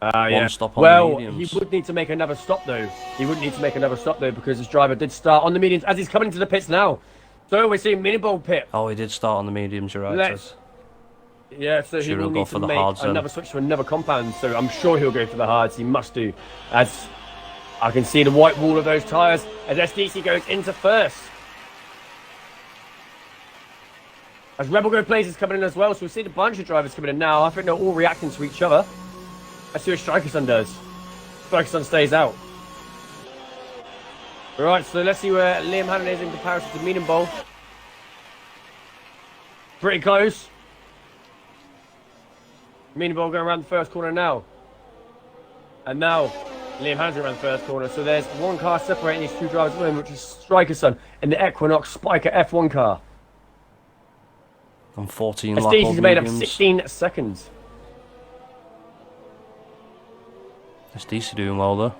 One stop on the mediums. He would need to make another stop though. Because his driver did start on the mediums as he's coming into the pits now. So we're seeing Miniball pit. Oh, he did start on the mediums, you're right, Tez. Yeah, so he Sure, will he'll need go to for the make hards then. another switch to another compound. So I'm sure he'll go for the hards. He must do. As I can see the white wall of those tyres as SDC goes into first. As Rebel Go Plays is coming in as well, so we've seen a bunch of drivers coming in now. I think they're all reacting to each other. Let's see what Striker Sun does. Striker Sun stays out. Alright, so let's see where Liam Hannon is in comparison to Meaning Bowl. Pretty close. Meaning Bowl going around the first corner now. And now Liam Hannon's around the first corner. So there's one car separating these two drivers at the moment, which is Striker Sun in the Equinox Spiker F1 car. On 14 lap SDC's made up mediums. 16 seconds. SDC doing well there.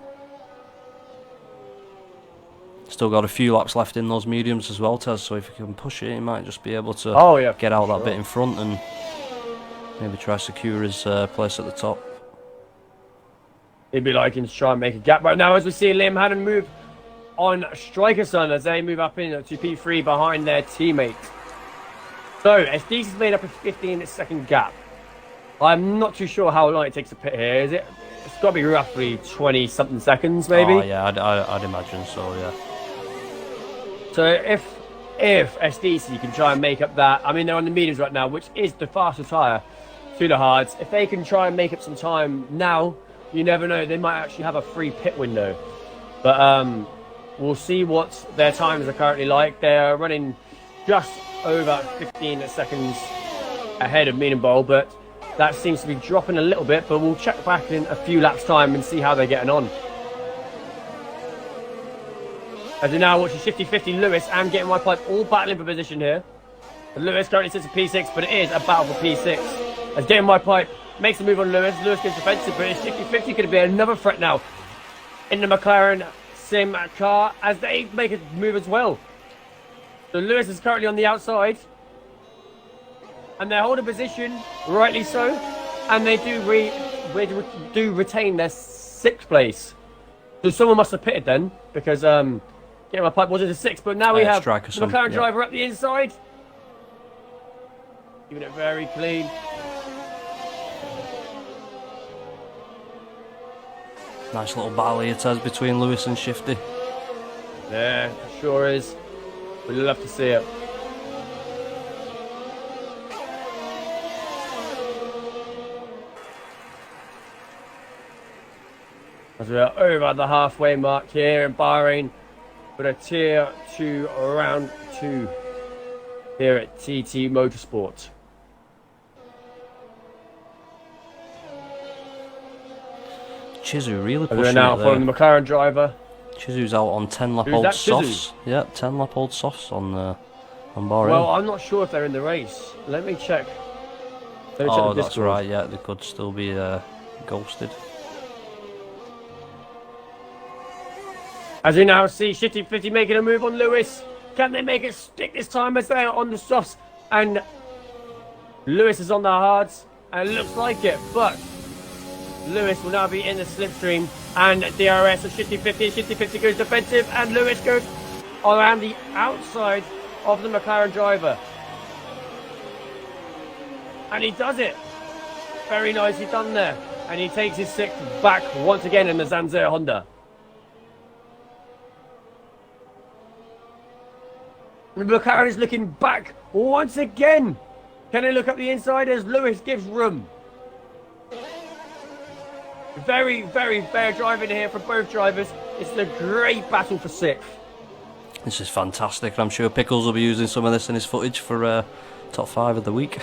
Still got a few laps left in those mediums as well, Tez, so if he can push it, he might just be able to Oh yeah, get out that bit in front and maybe try to secure his place at the top. He'd be liking to try and make a gap right now as we see Liam Hannon move on Striker Sun as they move up into P3 behind their teammate. So SDC's made up a 15-second gap. I'm not too sure how long it takes to pit here. Is it? It's got to be roughly 20-something seconds, maybe. Oh yeah, I'd imagine so. Yeah. So if SDC can try and make up that, I mean they're on the mediums right now, which is the faster tyre to the hards. If they can try and make up some time now, you never know, they might actually have a free pit window. But we'll see what their times are currently like. They're running just over 15 seconds ahead of Medium Bowl, but that seems to be dropping a little bit. But we'll check back in a few laps time and see how they're getting on. As we now watch the 50-50 Lewis and Getting My Pipe all battling for position here. Lewis currently sits at P6, but it is a battle for P6. As Getting My Pipe makes a move on Lewis. Lewis gets defensive, but it's 50-50 could be another threat now in the McLaren Sim car as they make a move as well. So Lewis is currently on the outside. And they're holding position, rightly so. And they do retain their 6th place. So someone must have pitted then, because Getting My Pipe was in the 6th, but now we have the McLaren driver up the inside. Keeping it very clean. Nice little battle here, Tez, between Lewis and Shifty. Yeah, it sure is. We'd love to see it. As we are over the halfway mark here in Bahrain with a Tier 2 Round 2 here at TT Motorsport. Chizu really pushing We're now it there. following the McLaren driver. Chizu's out on 10 lap Who's old that, softs. Yeah, 10 lap old softs on Bahrain. Well, I'm not sure if they're in the race. Let me check. Oh, that's right. Yeah, they could still be ghosted. As we now see Shifty 50 making a move on Lewis. Can they make it stick this time as they're on the softs? And Lewis is on the hards. And it looks like it, but Lewis will now be in the slipstream. And DRS of Shifty 50. Shifty 50 goes defensive. And Lewis goes around the outside of the McLaren driver. And he does it. Very nicely done there. And he takes his 6th back once again in the Zanzer Honda. The McLaren is looking back once again. Can they look up the inside as Lewis gives room? Very, very fair driving here for both drivers. It's a great battle for 6th. This is fantastic. I'm sure Pickles will be using some of this in his footage for top 5 of the week.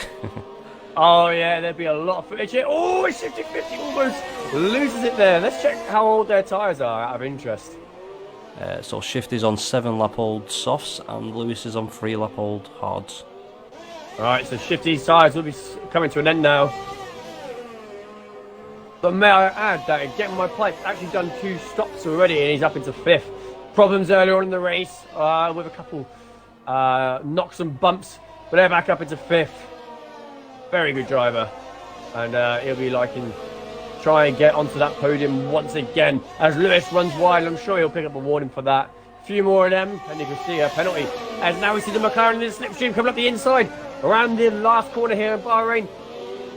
Oh yeah, there'll be a lot of footage here. Oh, it's 50-50 almost loses it there. Let's check how old their tyres are out of interest. So Shifty's on 7 lap old softs and Lewis is on 3 lap old hards. Alright, so Shifty's tyres will be coming to an end now. But may I add that Getting My Pipe actually done 2 stops already and he's up into 5th. Problems earlier on in the race with a couple knocks and bumps, but they're back up into 5th. Very good driver, and he'll be liking try and get onto that podium once again as Lewis runs wide. I'm sure he'll pick up a warning for that. A few more of them, and you can see a penalty. As now we see the McLaren in the slipstream coming up the inside around the last corner here in Bahrain.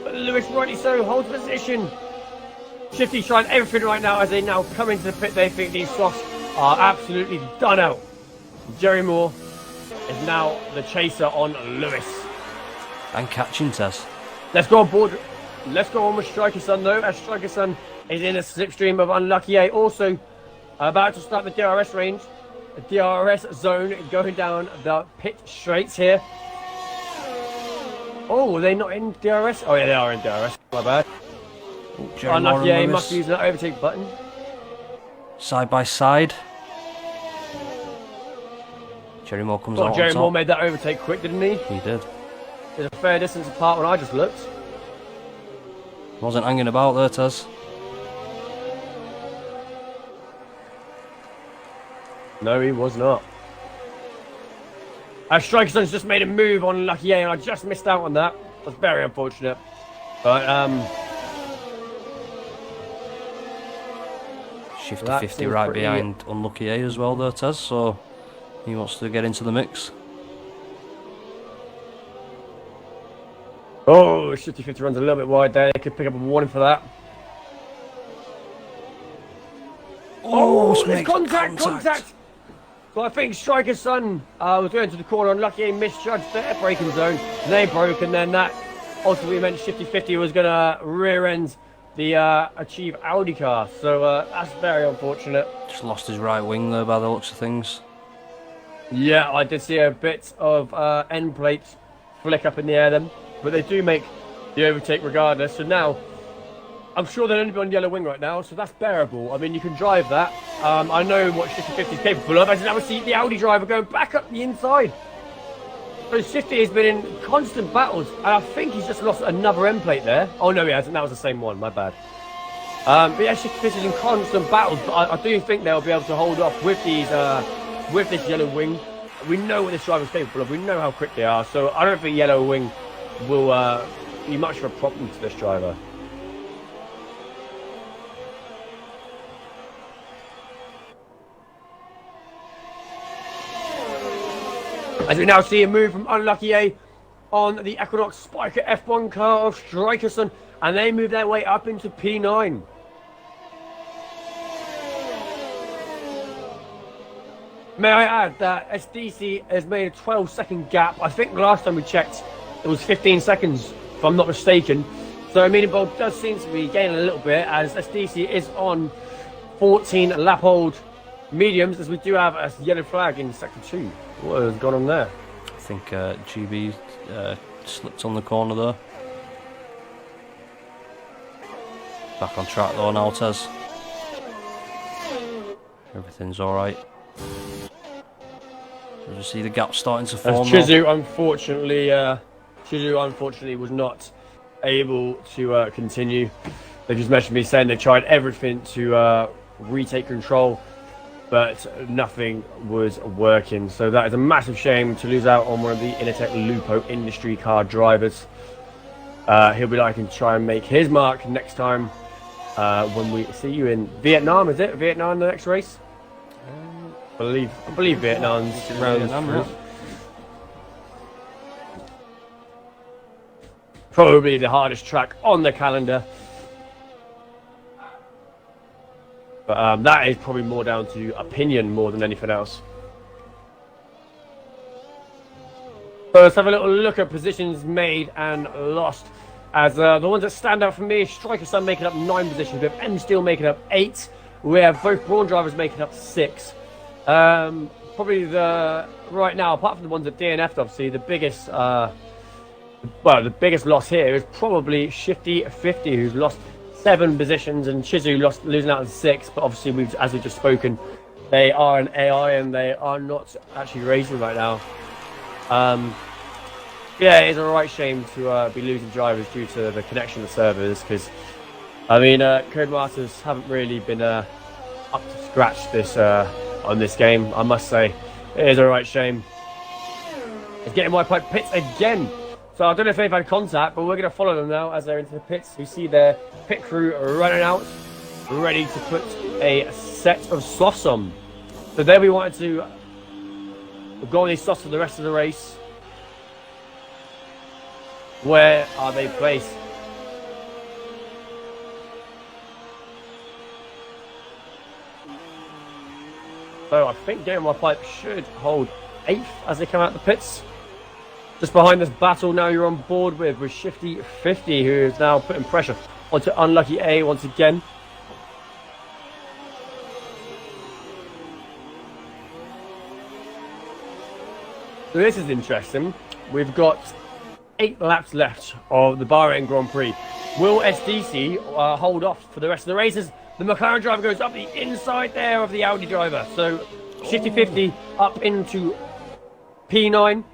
But Lewis, rightly so, holds position. Shifty's trying everything right now as they now come into the pit. They think these softs are absolutely done out. Jerry Moore is now the chaser on Lewis. And catching Tess. Let's go on board. Let's go on with Striker Sun though, as Striker Sun is in a slipstream of Unlucky 8. Also about to start the DRS range. The DRS zone going down the pit straights here. Oh, are they not in DRS? Oh yeah, they are in DRS. My bad. Unlucky 8 must be using that overtake button. Side by side. Jerry Moore comes out on top. Jerry Moore made that overtake quick, didn't he? He did. There's a fair distance apart when I just looked. Wasn't hanging about there, Tez. No, he was not. Strikerson's just made a move on Lucky A, and I just missed out on that. That's very unfortunate. But, 50-50 right behind Unlucky A as well there, Tez, so he wants to get into the mix. Oh, 50-50 runs a little bit wide there. They could pick up a warning for that. Oh, it's contact! So I think Striker's son was going to the corner, and Lucky A misjudged their braking zone. They broke, and then that ultimately meant 50-50 was going to rear end the Achieve Audi car. So that's very unfortunate. Just lost his right wing there by the looks of things. Yeah, I did see a bit of end plates flick up in the air then, but they do make the overtake regardless. So now, I'm sure they're only on yellow wing right now, so that's bearable. I mean, you can drive that. I know what 50-50 is capable of. As now we see the Audi driver going back up the inside. So Shifty has been in constant battles, and I think he's just lost another end plate there. Oh no, he hasn't. That was the same one. My bad. But yeah, Shifty is in constant battles, but I do think they'll be able to hold off with these, with this yellow wing. We know what this driver's capable of. We know how quick they are. So I don't think yellow wing will be much of a problem to this driver. As we now see a move from Unlucky A on the Equinox Spiker F1 car of Strikerson, and they move their way up into P9. May I add that SDC has made a 12-second gap. I think last time we checked it was 15 seconds, if I'm not mistaken. So Medium Bolt does seem to be gaining a little bit, as SDC is on 14 lap-old mediums, as we do have a yellow flag in sector 2. What has gone on there? I think GB slipped on the corner there. Back on track though now, Tez. Everything's alright. You see the gap starting to form. Chizu unfortunately was not able to continue. They just messaged me saying they tried everything to retake control, but nothing was working. So that is a massive shame to lose out on one of the Initech Lupo industry car drivers. He'll be liking to try and make his mark next time when we see you in Vietnam. Is it Vietnam the next race? I believe Vietnam's round. Probably the hardest track on the calendar. But that is probably more down to opinion more than anything else. So let's have a little look at positions made and lost. As the ones that stand out for me, Striker Sun making up 9 positions. We have M Steel making up 8. We have both Brawn drivers making up 6. Probably right now, apart from the ones that DNF'd, obviously, the biggest the biggest loss here is probably Shifty-50, who's lost 7 positions, and Chizu losing out on 6. But obviously, as we've just spoken, they are an AI and they are not actually racing right now. Yeah, it is a right shame to be losing drivers due to the connection to servers, because I mean, Codemasters haven't really been up to scratch this on this game. I must say, it is a right shame. It's getting White Pipe pits again. So I don't know if they've had contact, but we're going to follow them now as they're into the pits. We see their pit crew running out, ready to put a set of softs on. So there we wanted to go on these softs for the rest of the race. Where are they placed? So I think Getting My Pipe should hold 8th as they come out the pits. Just behind this battle now you're on board with Shifty-50, who is now putting pressure onto Unlucky A once again. So this is interesting. We've got 8 laps left of the Bahrain Grand Prix. Will SDC hold off for the rest of the races? The McLaren driver goes up the inside there of the Audi driver. So Shifty-50 up into P9.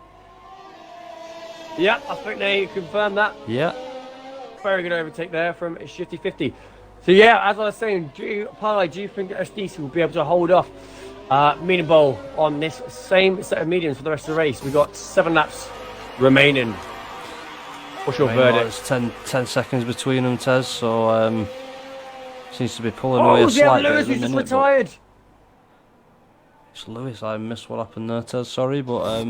Yeah, I think they confirmed that. Yeah. Very good overtake there from Shifty-50. So yeah, as I was saying, do you think SDC will be able to hold off Medium bowl on this same set of mediums for the rest of the race. We've got 7 laps remaining. What's your verdict? It's 10 seconds between them, Tez, so seems to be pulling away a Oh, slight bit Lewis at the who's just minute, retired. It's Lewis. I missed what happened there, Tez. Sorry, but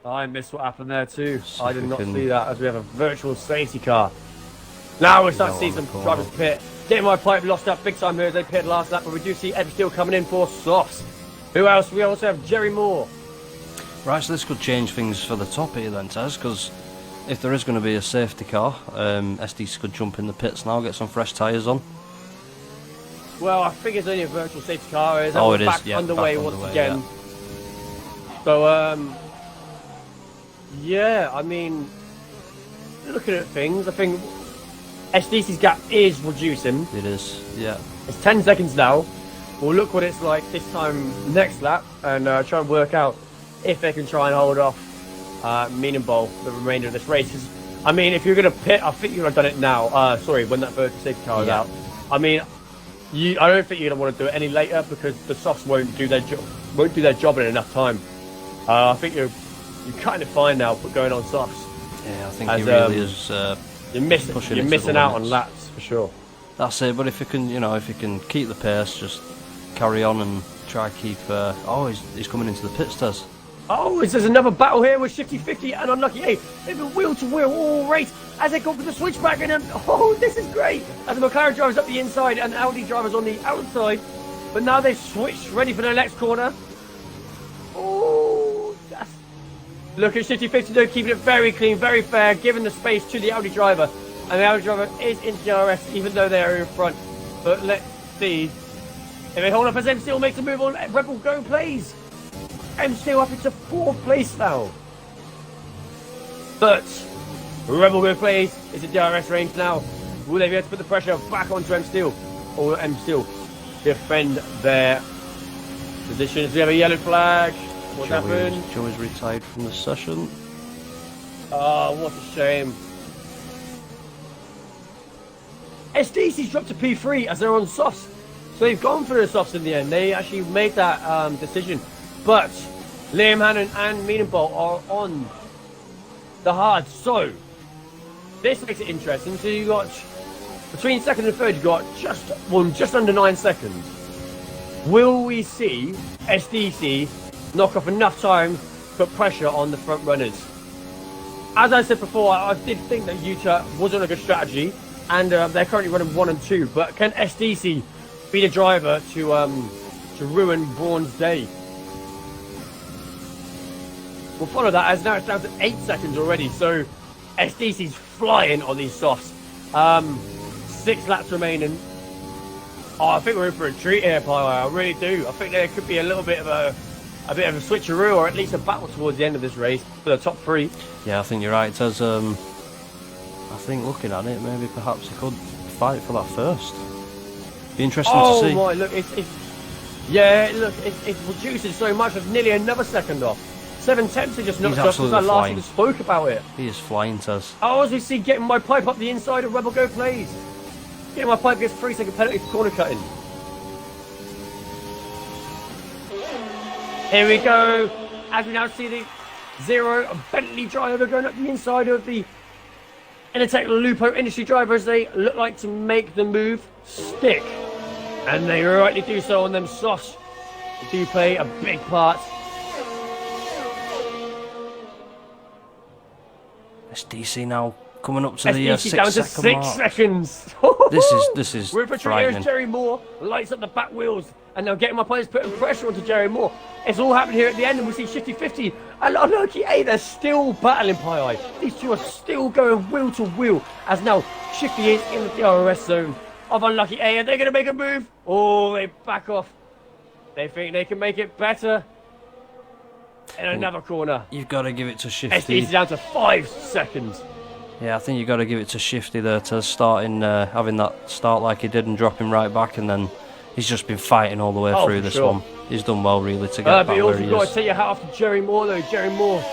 I missed what happened there too. See I if did we not can- see that as we have a virtual safety car. Now we're starting to see That some one, drivers pit. Getting my pipe lost up big time here as they pitted last lap, but we do see Ed Steele coming in for softs. Who else? We also have Jerry Moore. right. So this could change things for the top here then, Tez, because if there is going to be a safety car, SDC could jump in the pits now, get some fresh tyres on. Well, I think it's only a virtual safety car. It's Oh, it is, back yeah, underway back once underway, again. So, yeah, I mean, looking at things, I think SDC's gap is reducing. It is, yeah. It's 10 seconds now. We'll look what it's like this time next lap and try and work out if they can try and hold off Mean and Bowl the remainder of this race. 'Cause, I mean, if you're going to pit, I think you would have done it now. Sorry, when that virtual safety car is Yeah. out. I mean, I don't think you're going to want to do it any later because the softs won't do their job in enough time. I think you're kind of fine now for going on softs. Yeah, I think As, he really is You're pushing it you're to missing the out on limits. laps for sure. That's it, but if you can, if you can keep the pace, just carry on and try keep... he's coming into the pits, Tez. Oh, there's another battle here with Shifty 50 and Unlucky 8. They've been wheel to wheel all race as they go for the switchback. And this is great. As the McLaren drivers up the inside and Audi drivers on the outside. But now they've switched, ready for the next corner. Oh, that's... Look at Shifty 50 though, keeping it very clean, very fair, giving the space to the Audi driver. And the Audi driver is in DRS even though they are in front. But let's see if they hold up as M Steel makes a move on. Rebel Go plays. M Steel up into 4th place now. But Rebel Go plays is in DRS range now. Will they be able to put the pressure back onto M Steel? Or will M Steel defend their positions? We have a yellow flag. What happened? Joey's retired from the session. Oh, what a shame. SDC's dropped to P3 as they're on softs. So they've gone for the softs in the end. They actually made that decision. But Liam Hannon and Meanenbolt are on the hard. So this makes it interesting. So you got between second and third, you got just under 9 seconds. Will we see SDC knock off enough time to put pressure on the front runners? As I said before, I did think that Utah wasn't a good strategy, and they're currently running 1 and 2. But can SDC be the driver to ruin Braun's day? We'll follow that as now it's down to 8 seconds already. So SDC's flying on these softs. 6 laps remaining. Oh, I think we're in for a treat here, Pyle. I really do. I think there could be a little bit of a switcheroo, or at least a battle towards the end of this race for the top 3. Yeah, I think you're right, Tez. I think looking at it, maybe perhaps he could fight for that first. Be interesting to see. Oh my, look, it's reducing so much. It's nearly another second off. 7/10 just knocked off since I last even spoke about it. He is flying, Tez. Oh, as we see, getting my pipe up the inside of Rebel Go plays. Getting my pipe gets 3-second penalty for corner cutting. Here we go. As we now see the 0 Bentley driver going up the inside of the Initech Lupo industry drivers. They look like to make the move stick. And they rightly do so on them softs. They do play a big part. SDC now coming up to the SDC down to 6 second 6 mark. seconds. This is We're for frightening. Jerry Moore lights up the back wheels, and now getting my players putting pressure onto Jerry Moore. It's all happening here at the end, and we see Shifty 50 and Unlucky 8. They're still battling Pie. These two are still going wheel to wheel, as now Shifty is in the DRS zone of Unlucky 8, and they're going to make a move. Oh, they back off. They think they can make it better in another corner. You've got to give it to Shifty. SD's down to 5 seconds. Yeah, I think you've got to give it to Shifty there to starting having that start like he did and dropping right back, and then he's just been fighting all the way through this one. He's done well really to get back but you where also he got is. to take your hat off to Jerry Moore though. Jerry Moore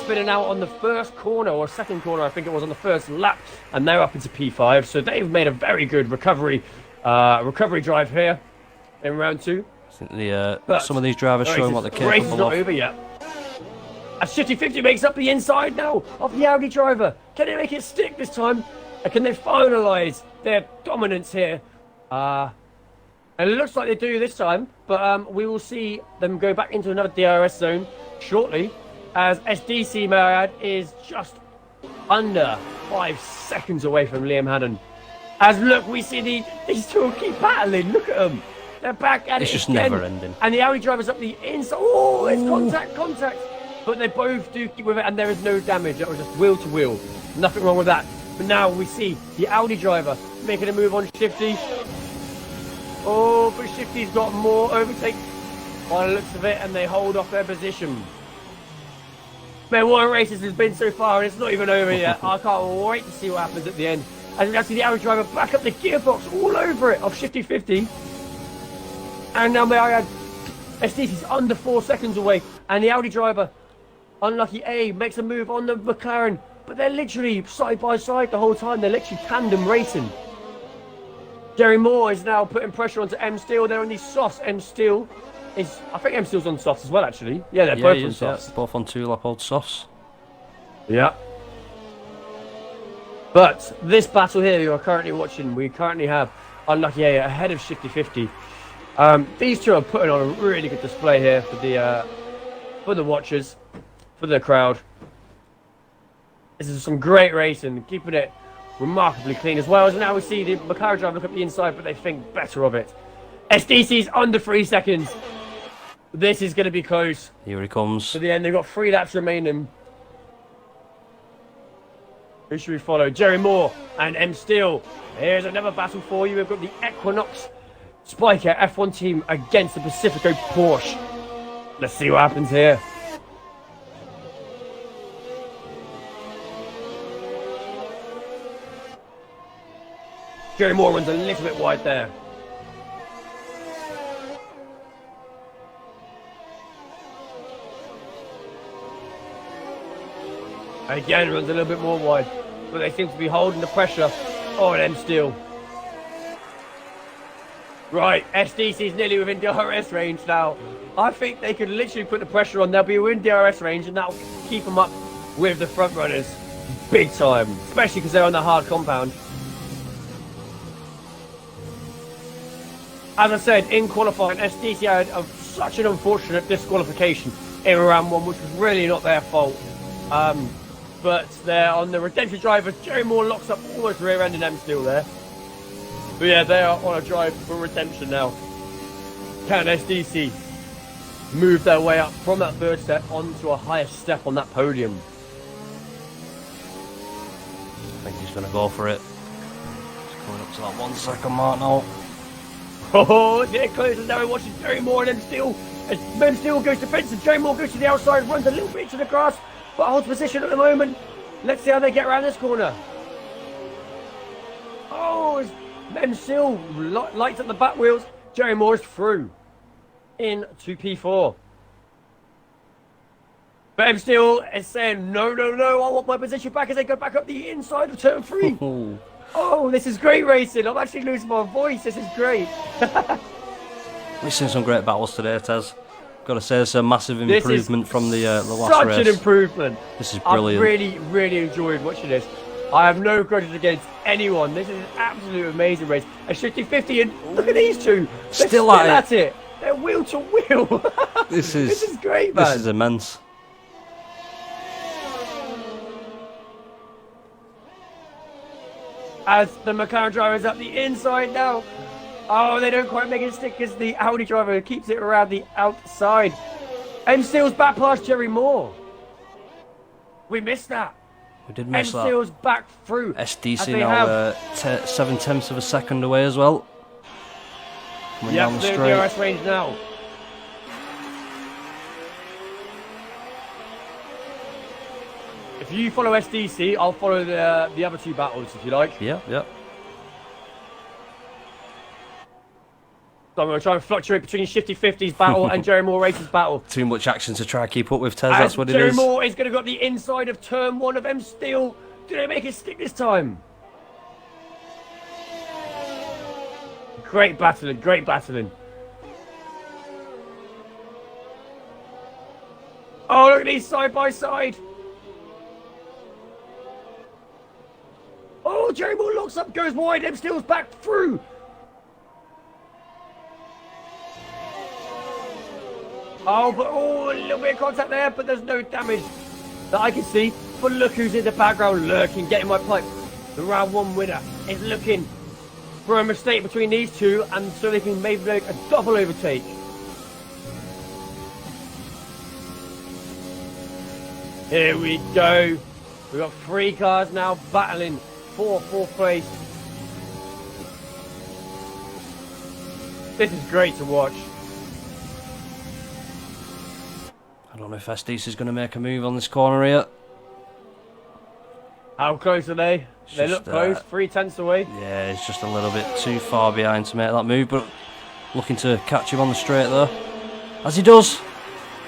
spinning out on the first corner or second corner, I think it was on the first lap, and they're up into P5. So they've made a very good recovery drive here in round 2. I think the But some of these drivers showing what they're race is capable not of. over yet. A Shifty 50 makes up the inside now of the Audi driver. Can they make it stick this time? And can they finalise their dominance here? And it looks like they do this time, but we will see them go back into another DRS zone shortly, as SDC, may I add, is just under 5 seconds away from Liam Hannon. As look, we see these two keep battling. Look at them. They're back at it. It's just again. never ending. And the Audi driver's up the inside. Oh, it's contact. But they both do keep with it, and there is no damage. That was just wheel to wheel. Nothing wrong with that. But now we see the Audi driver making a move on Shifty. Oh, but Shifty's got more overtake by the looks of it, and they hold off their position. Man, what a race this has been so far, and it's not even over yet. I can't wait to see what happens at the end. As we see the Audi driver back up the gearbox all over it of Shifty 50. And now, may I add, SDC's under 4 seconds away, and the Audi driver, unlucky A, makes a move on the McLaren, but they're literally side by side the whole time. They're literally tandem racing. Jerry Moore is now putting pressure onto M Steel. They're on these softs. M Steel is, I think M Steel's on softs as well, actually. Yeah, they're both on softs. Yeah, both on 2-lap-old softs. Yeah. But this battle here you are currently watching, we currently have unlucky A ahead of Shifty 50. These two are putting on a really good display here for the watchers, for the crowd. This is some great racing, keeping it remarkably clean, as well as now we see the McLaren driver look up the inside, but they think better of it. SDC's under 3 seconds. This is going to be close. Here he comes. To the end, they've got 3 laps remaining. Who should we follow? Jerry Moore and M Steel. Here's another battle for you. We've got the Equinox Spiker F1 team against the Pacifico Porsche. Let's see what happens here. Jerry Moore runs a little bit wide there. Again, runs a little bit more wide, but they seem to be holding the pressure on M Steel. Right, SDC's nearly within DRS range now. I think they could literally put the pressure on. They'll be within DRS range, and that'll keep them up with the front runners big time, especially because they're on the hard compound. As I said, in qualifying, SDC had such an unfortunate disqualification in round 1, which was really not their fault. But they're on the redemption driver. Jerry Moore locks up almost rear-ending M Steel there. But yeah, they are on a drive for redemption now. Can SDC move their way up from that 3rd step onto a higher step on that podium? I think he's going to go for it. He's coming up to that 1 second mark now. Oh, they're close, and now we're watching Jerry Moore and M Steel. As M Steel goes defensive, Jerry Moore goes to the outside, runs a little bit to the grass, but holds position at the moment. Let's see how they get around this corner. Oh, as M Steel lights at the back wheels. Jerry Moore is through into P4. But M Steel is saying, no, I want my position back as they go back up the inside of turn 3. Oh, this is great racing. I'm actually losing my voice. This is great. We've seen some great battles today, Tez. Got to say, it's a massive improvement from the last such race. Such an improvement. This is brilliant. I've really enjoyed watching this. I have no grudges against anyone. This is an absolute amazing race. A Shifty 50, and look at these two. They're still at it. They're wheel to wheel. This is great, man. This is immense. As the McLaren driver is up the inside now. Oh, they don't quite make it stick as the Audi driver keeps it around the outside. M Steel's back past Jerry Moore. We missed that. We did miss that. M Steel's back through. SDC now 7/10 of a second away as well. Coming down the straight. DRS range now. If you follow SDC, I'll follow the other 2 battles if you like. Yeah. So I'm going to try and fluctuate between Shifty 50's battle and Jerry Moore Race's battle. Too much action to try and keep up with, Tez, that's what it is. Jerry Moore is going to go up the inside of turn 1 of M Steel. Do they make it stick this time? Great battling. Oh, look at these side by side. Oh, Jerry Moore locks up, goes wide, M Steele's back through. Oh, but a little bit of contact there, but there's no damage that I can see. But look who's in the background lurking, getting my pipe. The round one winner is looking for a mistake between these two, and so they can maybe make a double overtake. Here we go. We've got 3 cars now battling for 4th place. This is great to watch. I don't know if SDC is going to make a move on this corner here. How close are they? They look close, 3/10 away. Yeah, it's just a little bit too far behind to make that move, but looking to catch him on the straight there. As he does,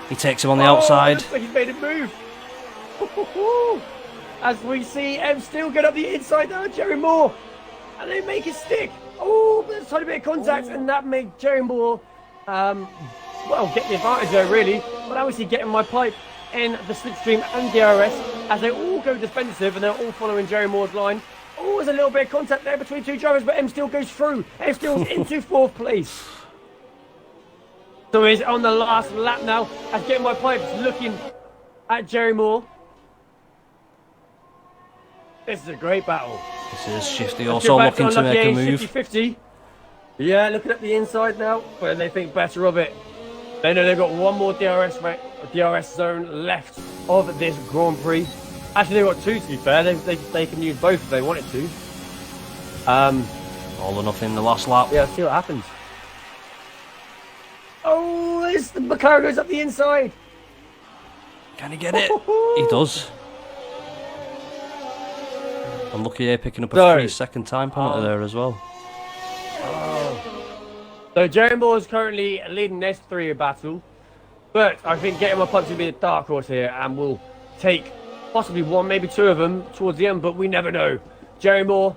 he takes him on the outside. Looks like he's made a move. As we see M still get up the inside now, Jerry Moore. And they make it stick. Oh, there's a tiny bit of contact, and that makes Jerry Moore, well, get the advantage there, really. But obviously getting my pipe in the slipstream and DRS as they all go defensive and they're all following Jerry Moore's line. Oh, there's a little bit of contact there between 2 drivers, but M still goes through. M still's into 4th place. So he's on the last lap now as getting my pipes looking at Jerry Moore. This is a great battle. This is Shifty also looking to make a move. 50-50. Yeah, looking at the inside now, but they think better of it. They know they've got one more DRS zone left of this Grand Prix. Actually, they've got 2 to be fair. They can use both if they wanted to. All or nothing the last lap. Yeah, see what happens. Oh, the McLaren goes up the inside. Can he get it? He does. Unlucky here, picking up a 3-second time penalty there as well. So Jerry Moore is currently leading this 3 battle, but I think getting my punch will be a dark horse here, and will take possibly 1, maybe 2 of them towards the end, but we never know. Jerry Moore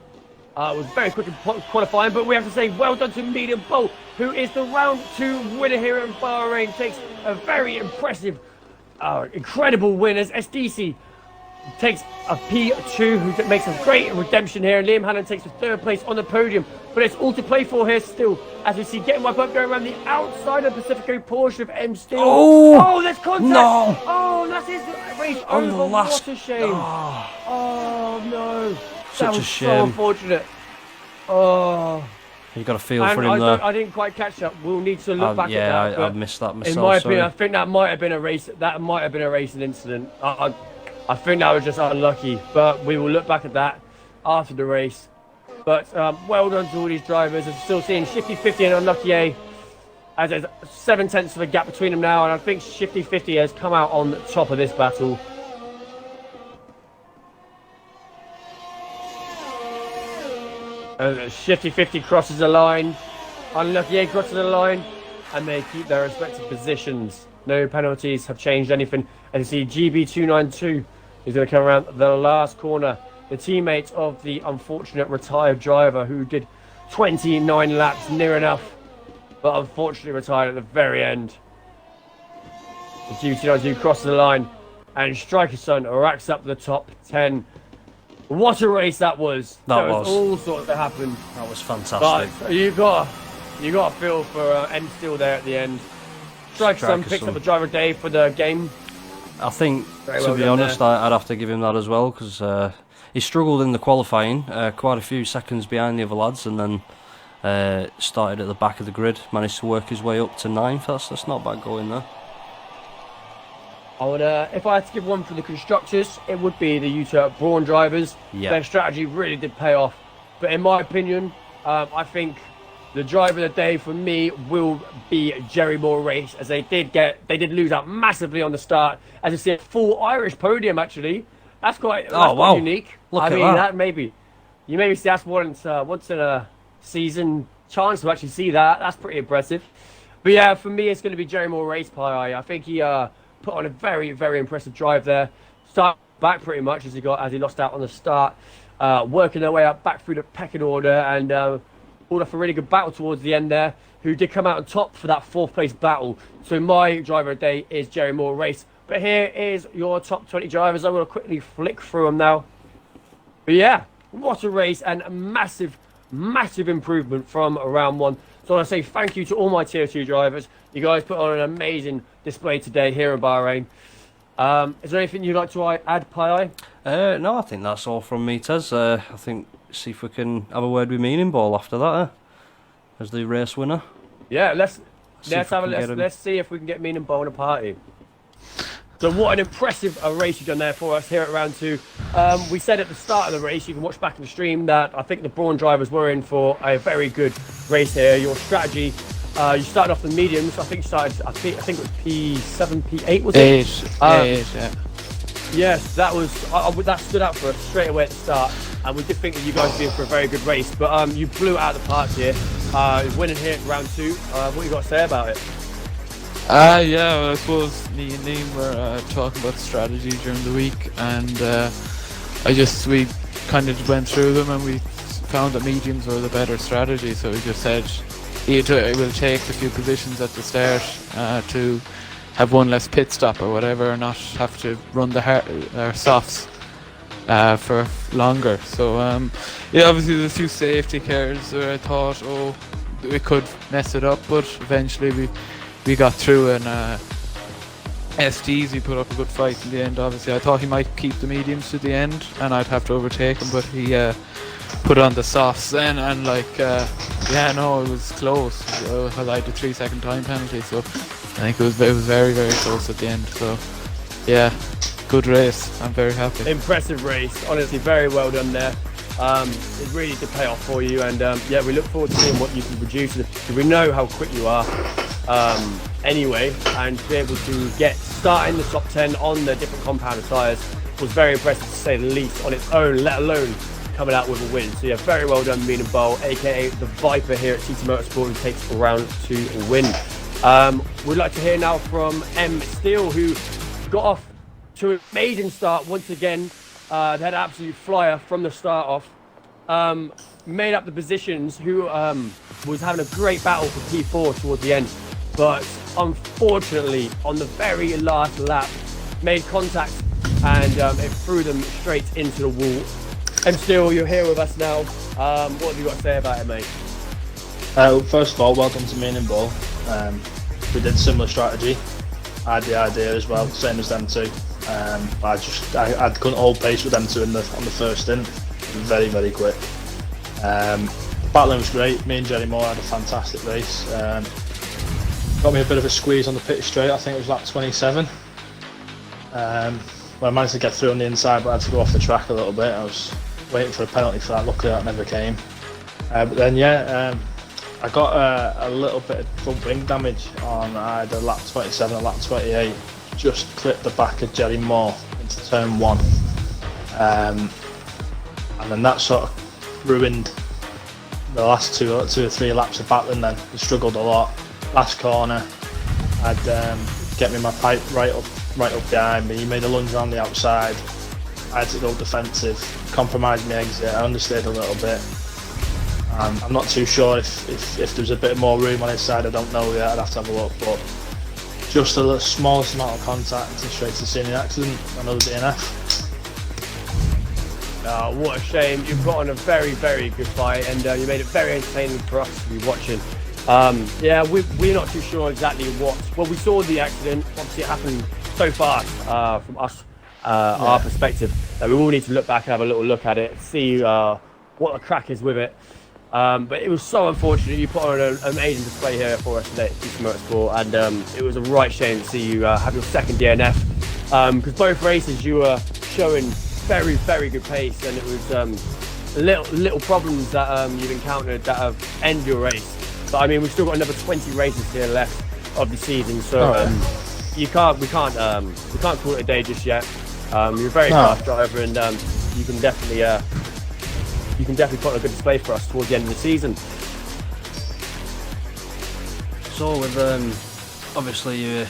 was very quick in qualifying, but we have to say well done to Medium Bolt, who is the round 2 winner here in Bahrain. Takes a very impressive, incredible win as SDC takes a P2, who makes a great redemption here. Liam Hannon takes the 3rd place on the podium, but it's all to play for here still, as we see getting my bump going around the outside of Pacifico Porsche of M Steel. Oh, there's contact! No! Oh, that's his race On over. the last... What a shame. Oh no. Such a shame. So unfortunate. Oh. You got a feel for him there. I didn't quite catch that. We'll need to look back at that. Yeah, I missed that myself. In my opinion, I think that might have been a race. That might have been a racing incident. I think that was just unlucky, but we will look back at that after the race. But well done to all these drivers. I'm still seeing Shifty 50 and Unlucky A, as there's 7/10 of a gap between them now, and I think Shifty 50 has come out on top of this battle. Shifty 50 crosses the line, Unlucky A crosses the line, and they keep their respective positions. No penalties have changed anything. And you see GB292 is going to come around the last corner. The teammate of the unfortunate retired driver who did 29 laps, near enough, but unfortunately retired at the very end. The GB292 crosses the line, and Striker Son racks up the top 10. What a race that was! That was all sorts that happened. That was fantastic. But you got a feel for M Steel there at the end. Striker Son picks up the driver of the day for the game. I think, to be honest, I'd have to give him that as well, because he struggled in the qualifying, quite a few seconds behind the other lads, and then started at the back of the grid, managed to work his way up to 9th. That's not bad going there. I would, if I had to give one for the constructors, it would be the UTEP Brawn drivers. Yeah. Their strategy really did pay off. But in my opinion, I think the driver of the day for me will be Jerry Moore race, as they did lose out massively on the start. As you see, a full Irish podium actually. That's quite unique. Look I at mean, that. You maybe see that's once in a season chance to actually see that. That's pretty impressive. But yeah, for me, it's going to be Jerry Moore race pie. I think he put on a very, very impressive drive there. Start back pretty much as he lost out on the start, working their way up back through the pecking order, and pulled off a really good battle towards the end there, who did come out on top for that 4th place battle. So my driver of the day is Jerry Moore race But here is your top 20 drivers. I'm going to quickly flick through them now. But yeah, what a race, and a massive, massive improvement from round 1. So I want to say thank you to all my Tier 2 drivers. You guys put on an amazing display today here in Bahrain. Is there anything you'd like to add, Pi? No, I think that's all from me, Tez. I think see if we can have a word with Meaning Ball after that, as the race winner. Yeah, let's see if we can get Mean and Bow in a party. So what an impressive race you've done there for us here at round 2. We said at the start of the race, you can watch back in the stream, that I think the Brawn drivers were in for a very good race here. Your strategy, you started off the mediums. I think it was P7, P8 was it? Eight, yeah. Yes, that was that stood out for us straight away at the start, and we did think that you guys would be in for a very good race. But you blew it out of the park here, winning here at round 2. What you got to say about it? Yeah, well, I suppose me and Liam were talking about strategy during the week, and we kind of went through them, and we found that mediums were the better strategy. So we just said we'll take a few positions at the start to have one less pit stop or whatever, and not have to run our softs for longer. So yeah, obviously there's a few safety cars where I thought, we could mess it up, but eventually we got through, and SDs, he put up a good fight in the end. Obviously I thought he might keep the mediums to the end and I'd have to overtake him, but he put on the softs then, and it was close. I had the 3-second time penalty, so I think it was very, very close at the end. So yeah, good race. I'm very happy. Impressive race, honestly, very well done there. It really did pay off for you, and yeah, we look forward to seeing what you can produce. We know how quick you are anyway, and to be able to start in the top 10 on the different compounder tyres was very impressive, to say the least, on its own, let alone coming out with a win. So yeah, very well done, Mean and Bowl, aka the Viper here at TTM Motorsport, who takes round 2 win. We'd like to hear now from M Steel, who got off to an amazing start once again. They had an absolute flyer from the start off. Made up the positions, who was having a great battle for P4 towards the end, but unfortunately on the very last lap made contact, and it threw them straight into the wall. M Steel, you're here with us now. What have you got to say about it, mate? First of all, welcome to Mean and Ball. We did similar strategy. I had the idea as well, same as them two. I couldn't hold pace with them two on the first stint. Very, very quick. Battling was great. Me and Jerry Moore had a fantastic race. Got me a bit of a squeeze on the pit straight. I think it was lap 27. Well, I managed to get through on the inside, but I had to go off the track a little bit. I was waiting for a penalty for that. Luckily, that never came. But then, I got a little bit of front wing damage on either lap 27 or lap 28. Just clipped the back of Jerry Moore into turn 1. And then that sort of ruined the last two or three laps of battling. Then he struggled a lot. Last corner, I'd get me my pipe right up behind me. He made a lunge around the outside. I had to go defensive, compromised my exit. I understayed a little bit. I'm not too sure if there's a bit more room on his side. I don't know yet. I'd have to have a look, but just the smallest amount of contact and straight to the scene of the accident. Another DNF. What a shame. You put on a very, very good fight, and you made it very entertaining for us to be watching. Yeah, we're not too sure exactly what. Well, we saw the accident. Obviously, it happened so fast from us, our perspective, that we all need to look back and have a little look at it, see what the crack is with it. But it was so unfortunate. You put on an amazing display here for us today at TTM Motorsport, and it was a right shame to see you have your second DNF, because both races you were showing very, very good pace, and it was little problems that you've encountered that have ended your race. But I mean, we've still got another 20 races here left of the season, so we can't call it a day just yet. You're a very fast driver, and you can definitely put on a good display for us towards the end of the season. So with obviously you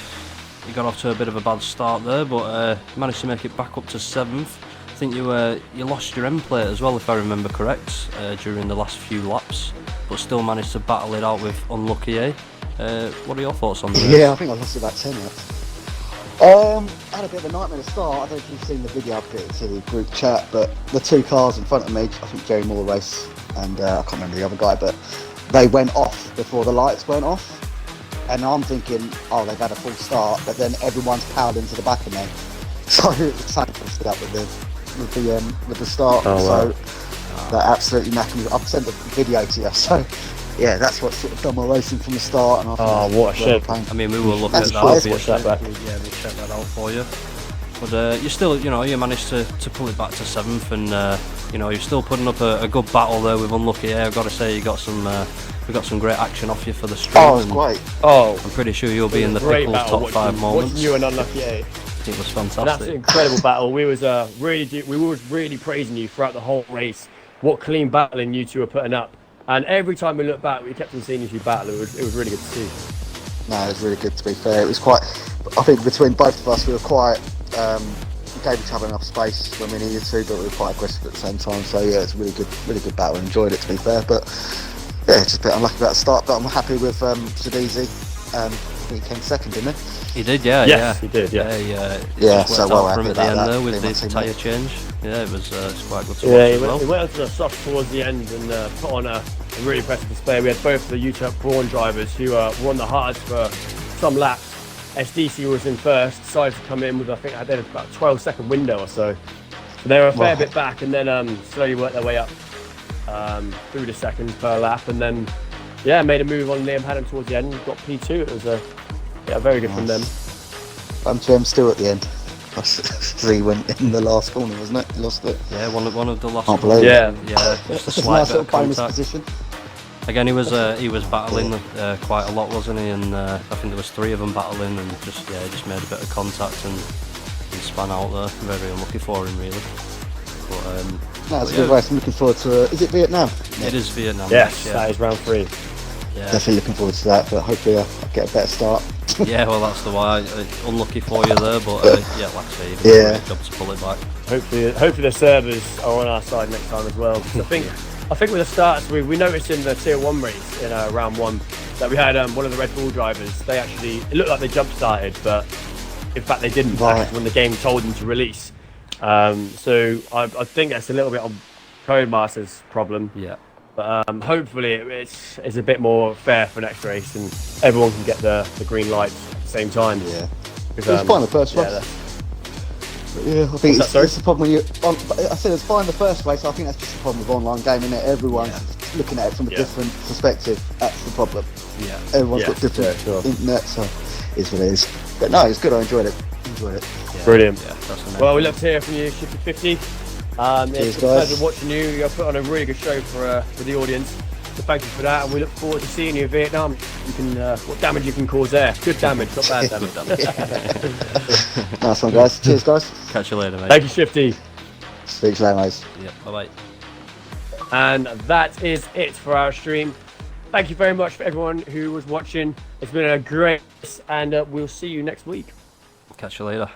got off to a bit of a bad start there, but managed to make it back up to 7th. I think you lost your end plate as well, if I remember correct, during the last few laps, but still managed to battle it out with unlucky A. What are your thoughts on that? Yeah, I think I lost about 10 laps. I had a bit of a nightmare to start. I don't know if you've seen the video I put it to the group chat, but the two cars in front of me, I think Jerry Moore race and I can't remember the other guy, but they went off before the lights went off. And I'm thinking, oh, they've had a full start, but then everyone's powered into the back of me. So it's stood up with the start. Oh, wow. So that absolutely knackered me. I've sent the video to you. So yeah, that's what sort of done my racing from the start. And I think what a shame. I mean, we will look That's at that. fine. Obviously. Watch that back. Yeah, we'll check that out for you. But you still, you managed to pull it back to 7th, and you're still putting up a good battle there with Unlucky Air. I've got to say, we got some great action off you for the stream. oh, it's great. Oh, I'm pretty sure you'll be in the great Pickles battle. top 5 moments. Watching you and Unlucky A. It was An absolutely fantastic. incredible battle. We was we were really praising you throughout the whole race. What clean battling you two were putting up. And every time we look back, we kept on seeing you two battle. It was really good to see. No, it was really good, to be fair. It was quite, I think between both of us, we were quite, gave each other enough space when we needed to, but we were quite aggressive at the same time. So yeah, it's a really good battle. Enjoyed it, to be fair. But yeah, just a bit unlucky about the start, but I'm happy with Sadizi. I think he came second, didn't he? He did, yeah. Yes, he did, yeah. It Yeah, just so worked well out for him happy at the about end that, there with being my the teammate. tyre change. Yeah, it's quite good to Yeah, watch he as well. went onto the soft towards the end and put on a really impressive display. We had both the UTEP Brawn drivers who were on the hards for some laps. SDC was in first, decided to come in with, I think, they had about a 12-second window or so. So they were a fair bit back and then slowly worked their way up through the seconds per lap. And then, yeah, made a move on Liam Haddon towards the end, got P2. It was very good from them. M2M still at the end. Three went in the last corner, wasn't it? Lost it. Yeah, one of the last Can't ones. believe it. Yeah. Just a It's a slight nice bit little of bonus contact. position. Again, he was battling quite a lot, wasn't he? And I think there was 3 of them battling, and he just made a bit of contact and span out there. Very unlucky for him, really. But, No, it's a good race. I'm looking forward to is it Vietnam? it is Vietnam. Yes, next, that is round 3. yeah. Definitely looking forward to that, but hopefully I'll get a better start. Yeah, well, that's the why. Unlucky for you there, but yeah, like I say, you did a great job to pull it back. Hopefully the servers are on our side next time as well. I think with the starts, we noticed in the Tier 1 race in round 1 that we had one of the Red Bull drivers. They actually, it looked like they jump started, but in fact they didn't. Right. When the game told them to release. So I think that's a little bit of Codemaster's problem. Yeah. But hopefully it's a bit more fair for next race and everyone can get the green lights at the same time. Yeah. Because, It was fine the first yeah, race. Yeah, I think that, sorry? it's the problem when you. I said it's fine the first race. I think that's just the problem with online gaming. That everyone's looking at it from a different perspective. That's the problem. Yeah. Everyone's got different internet, so it's what it is. But no, it's good. I enjoyed it. Yeah. Brilliant. Yeah, that's the main Well, we thing. love to hear from you, Shifty 50. It's Cheers, a guys. pleasure watching you. You put on a really good show for the audience. So thank you for that, and we look forward to seeing you in Vietnam. You can what damage you can cause there? Good damage, not bad damage. Nice one, guys. Cheers, guys. Catch you later, mate. Thank you, Shifty. Speak to you later, mate. Yeah, bye-bye. And that is it for our stream. Thank you very much for everyone who was watching. It's been a great, and we'll see you next week. Catch you later.